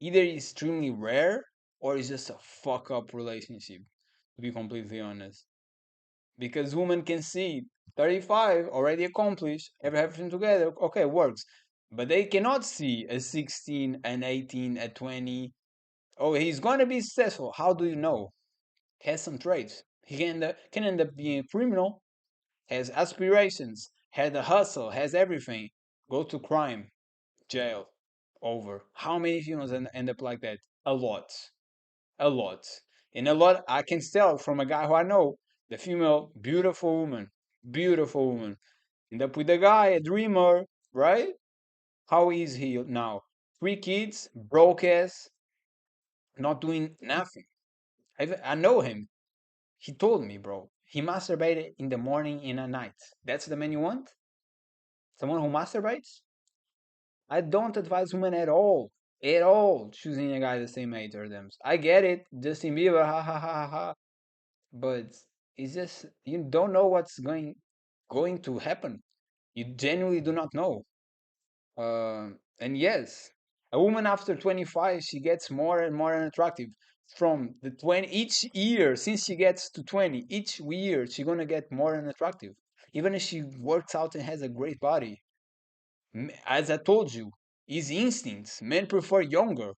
either it's extremely rare or it's just a fuck up relationship, to be completely honest. Because women can see 35 already accomplished, everything together, okay, works. But they cannot see a 16, an 18, a 20. Oh, he's gonna be successful. How do you know? Has some traits. He can end up being a criminal, has aspirations, has a hustle, has everything. Go to crime, jail. over. How many females end up like that? A lot. A lot. And a lot, I can tell from a guy who I know, the female, beautiful woman, end up with a guy, a dreamer, right? How is he now? 3 kids, broke ass, not doing nothing. I know him. He told me, bro, he masturbated in the morning and at night. That's the man you want? Someone who masturbates? I don't advise women at all, choosing a guy the same age or them. I get it, Justin Bieber, ha ha ha ha ha. But it's just you don't know what's going to happen. You genuinely do not know. And yes, a woman after 25, she gets more and more unattractive. From the 20 each year since she gets to 20, each year she's gonna get more unattractive. Even if she works out and has a great body. As I told you, it's instincts. Men prefer younger.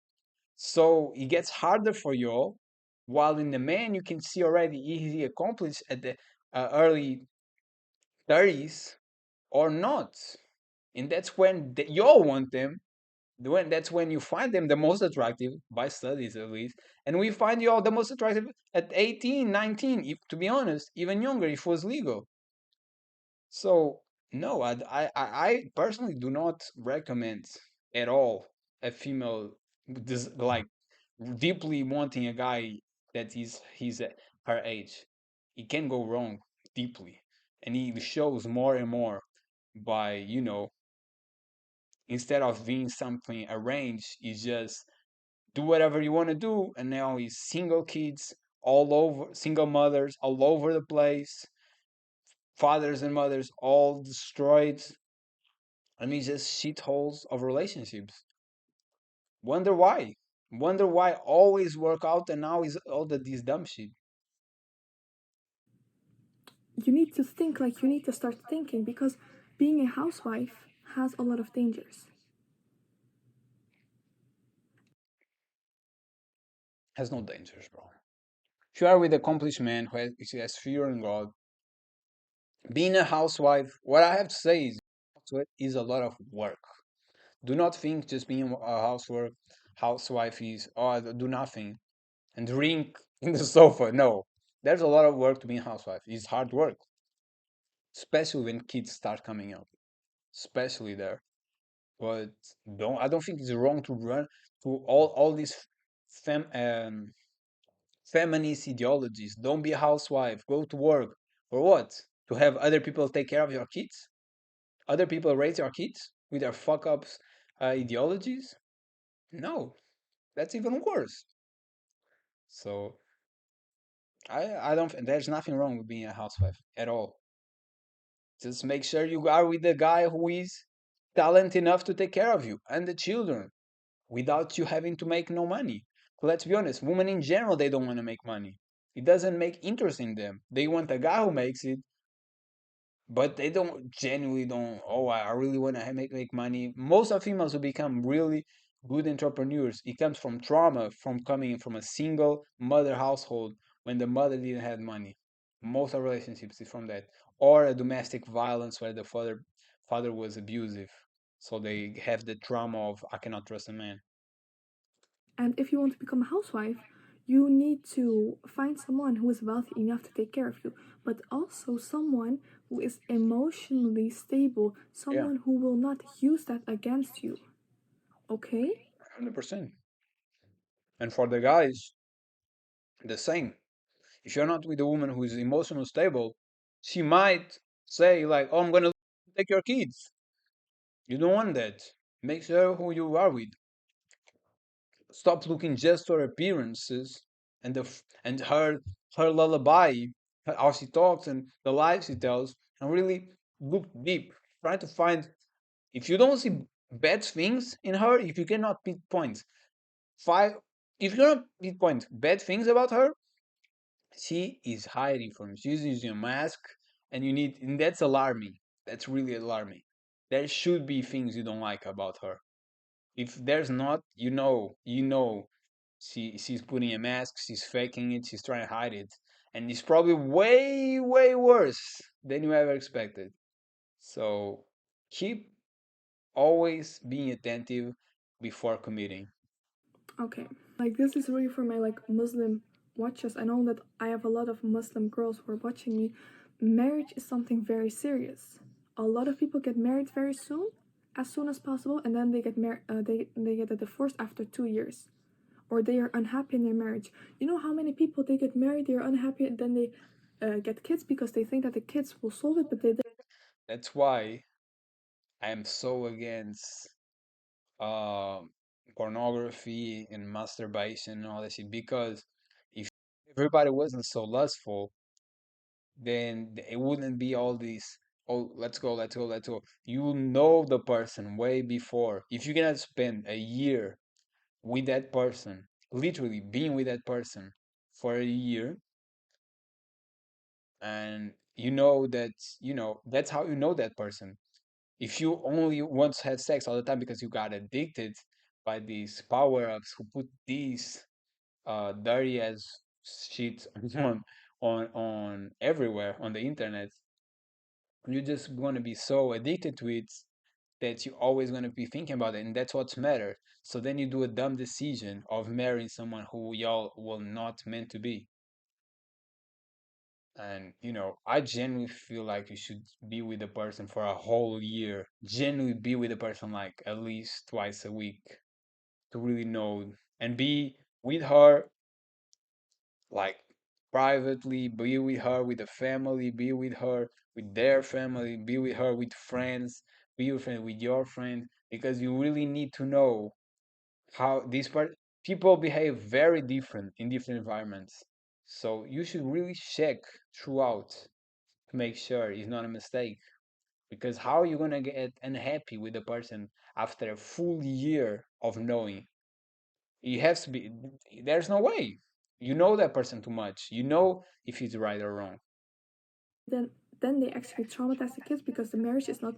So it gets harder for you all. While in the man, you can see already easy accomplished at the early 30s or not. And that's when you all want them. That's when you find them the most attractive, by studies at least. And we find you all the most attractive at 18, 19, if, to be honest, even younger if it was legal. So no, I personally do not recommend at all a female like deeply wanting a guy that is he's at her age. It can go wrong deeply, and it shows more and more by instead of being something arranged, is just do whatever you want to do, and now he's single kids all over, single mothers all over the place, fathers and mothers all destroyed. I mean, just shitholes of relationships. Wonder why? Wonder why always work out and now is all this dumb shit. You need to think like you need to start thinking because being a housewife has a lot of dangers. Has no dangers, bro. If you are with accomplished man who has fear in God, being a housewife, what I have to say is a lot of work. Do not think just being a housewife is I do nothing and drink in the sofa. No, there's a lot of work to be a housewife. It's hard work, especially when kids start coming up, especially there. But I don't think it's wrong to run to all these fem, feminist ideologies. Don't be a housewife. Go to work. For what? To have other people take care of your kids? Other people raise your kids with their fuck ups ideologies? No, that's even worse. So I don't. There's nothing wrong with being a housewife at all. Just make sure you are with the guy who is talented enough to take care of you and the children without you having to make no money. Let's be honest, women in general, they don't want to make money. It doesn't make interest in them. They want a guy who makes it, but they don't genuinely don't. Oh, I really want to make money. Most of females who become really good entrepreneurs, it comes from trauma, from coming from a single mother household when the mother didn't have money. Most of relationships is from that, or a domestic violence where the father was abusive, so they have the trauma of I cannot trust a man. And if you want to become a housewife, you need to find someone who is wealthy enough to take care of you, but also someone who is emotionally stable, someone who will not use that against you. Okay? 100%. And for the guys, the same. If you're not with a woman who is emotionally stable, she might say like, "Oh, I'm gonna take your kids." You don't want that. Make sure who you are with. Stop looking just for appearances and and her lullaby, how she talks and the lies she tells, and really look deep. Try to find. If you don't see bad things in her, if you cannot pinpoint five, if you cannot pinpoint bad things about her, she is hiding from you. She's using a mask, and that's alarming. That's really alarming. There should be things you don't like about her. If there's not, she's putting a mask, she's faking it, she's trying to hide it, and it's probably way, way worse than you ever expected. So keep always being attentive. before committing. Okay, like this is really for my like Muslim watchers. I know that I have a lot of Muslim girls who are watching me. Marriage is something very serious. A lot of people get married very soon, as soon as possible, and then they get they get a divorce after 2 years, or they are unhappy in their marriage. You know how many people they get married, they are unhappy, and then they get kids because they think that the kids will solve it, but they. That's why I am so against um pornography and masturbation and all that shit, because if everybody wasn't so lustful, then it wouldn't be all these, oh, let's go, let's go, let's go. You know the person way before. If you're gonna spend a year with that person, literally being with that person for a year, and that's how you know that person. If you only want to have sex all the time because you got addicted by these power-ups who put these dirty as shit on everywhere on the internet, you're just going to be so addicted to it that you're always going to be thinking about it, and that's what's matter. So then you do a dumb decision of marrying someone who y'all will not meant to be. And I genuinely feel like you should be with the person for a whole year. Genuinely be with the person like at least twice a week to really know, and be with her like privately, be with her with the family, be with her with their family, be with her with friends, be with friend with your friend, because you really need to know how these people behave very different in different environments. So you should really check throughout to make sure it's not a mistake. Because how are you gonna get unhappy with the person after a full year of knowing? It has to be. There's no way. You know that person too much. You know if he's right or wrong. Then they actually traumatize the kids because the marriage is not.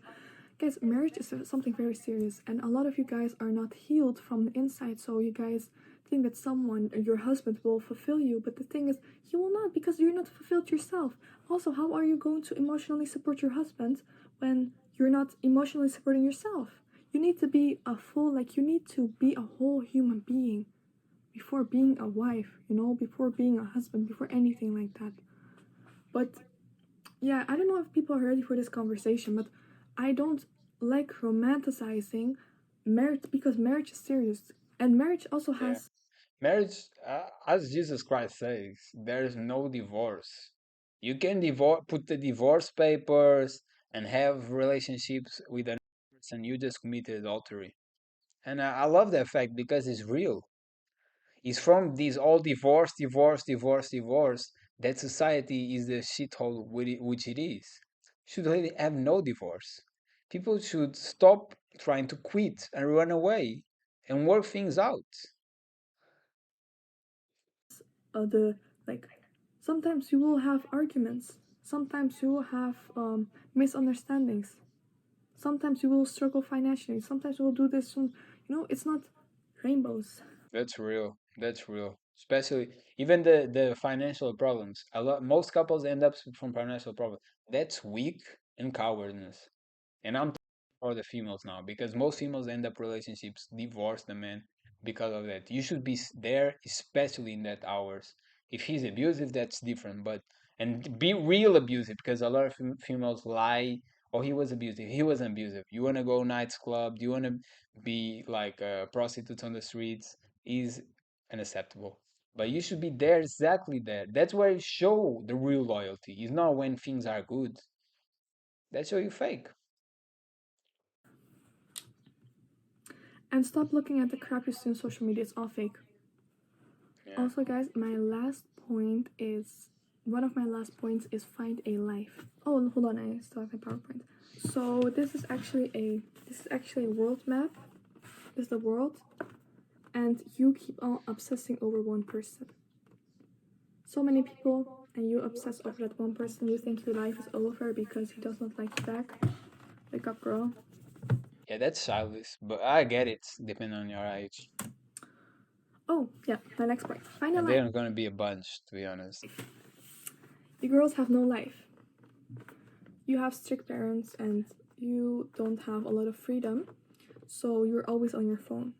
Guys, marriage is something very serious, and a lot of you guys are not healed from the inside, so you guys think that someone, your husband, will fulfill you, but the thing is, he will not, because you're not fulfilled yourself. Also, how are you going to emotionally support your husband when you're not emotionally supporting yourself? You need to be a full, like, you need to be a whole human being before being a wife, before being a husband, before anything like that. But yeah, I don't know if people are ready for this conversation, but I don't like romanticizing marriage, because marriage is serious. And marriage also Yeah. has. Marriage, as Jesus Christ says, there is no divorce. You can put the divorce papers and have relationships with another person. You just committed adultery. And I love that fact because it's real. It's from this all divorce, divorce, divorce, divorce that society is the shithole which it is. Should really have no divorce. People should stop trying to quit and run away and work things out. The like sometimes you will have arguments, sometimes you will have misunderstandings, sometimes you will struggle financially, sometimes you will do this. It's not rainbows. That's real. That's real. Especially even the financial problems. Most couples end up from financial problems. That's weak and cowardness. And I'm talking for the females now, because most females end up relationships, divorce the man because of that. You should be there, especially in that hours. If he's abusive, that's different. But and be real abusive, because a lot of females lie. Oh, he was abusive. He wasn't abusive. You wanna go nights club? Do you wanna be like prostitutes on the streets? Is unacceptable. But you should be there, exactly there. That's where you show the real loyalty. It's not when things are good. That's where you fake. And stop looking at the crap you see on social media. It's all fake. Yeah. Also, guys, one of my last points is find a life. Oh, hold on, I still have my PowerPoint. So this is actually a world map. This is the world, and you keep on obsessing over one person. So many people, and you obsess over that one person. You think your life is over because he does not like you back. Wake up, girl. Yeah, that's childish, but I get it, depending on your age. Oh, yeah, my next point. Find a And life. they're gonna be a bunch, to be honest. You girls have no life. You have strict parents and you don't have a lot of freedom, so you're always on your phone.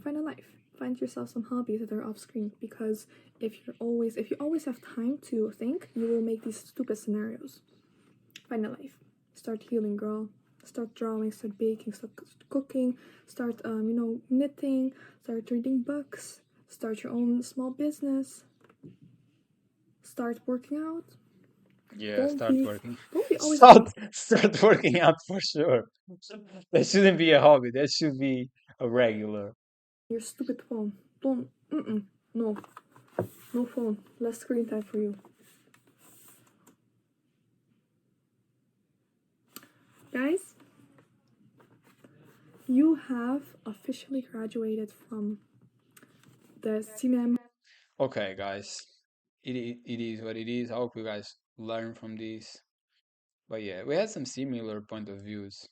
Find a life. Find yourself some hobbies that are off screen, because if you always have time to think, you will make these stupid scenarios. Find a life. Start healing, girl. Start drawing, start baking, start cooking, start knitting, start reading books, start your own small business, start working out. Yeah, start working. Don't be always Start working out for sure. That shouldn't be a hobby. That should be a regular. your stupid phone. Don't no phone. Less screen time for you. Guys, you have officially graduated from the cinema. Okay, guys, it is what it is. I hope you guys learn from this. But yeah, we had some similar point of views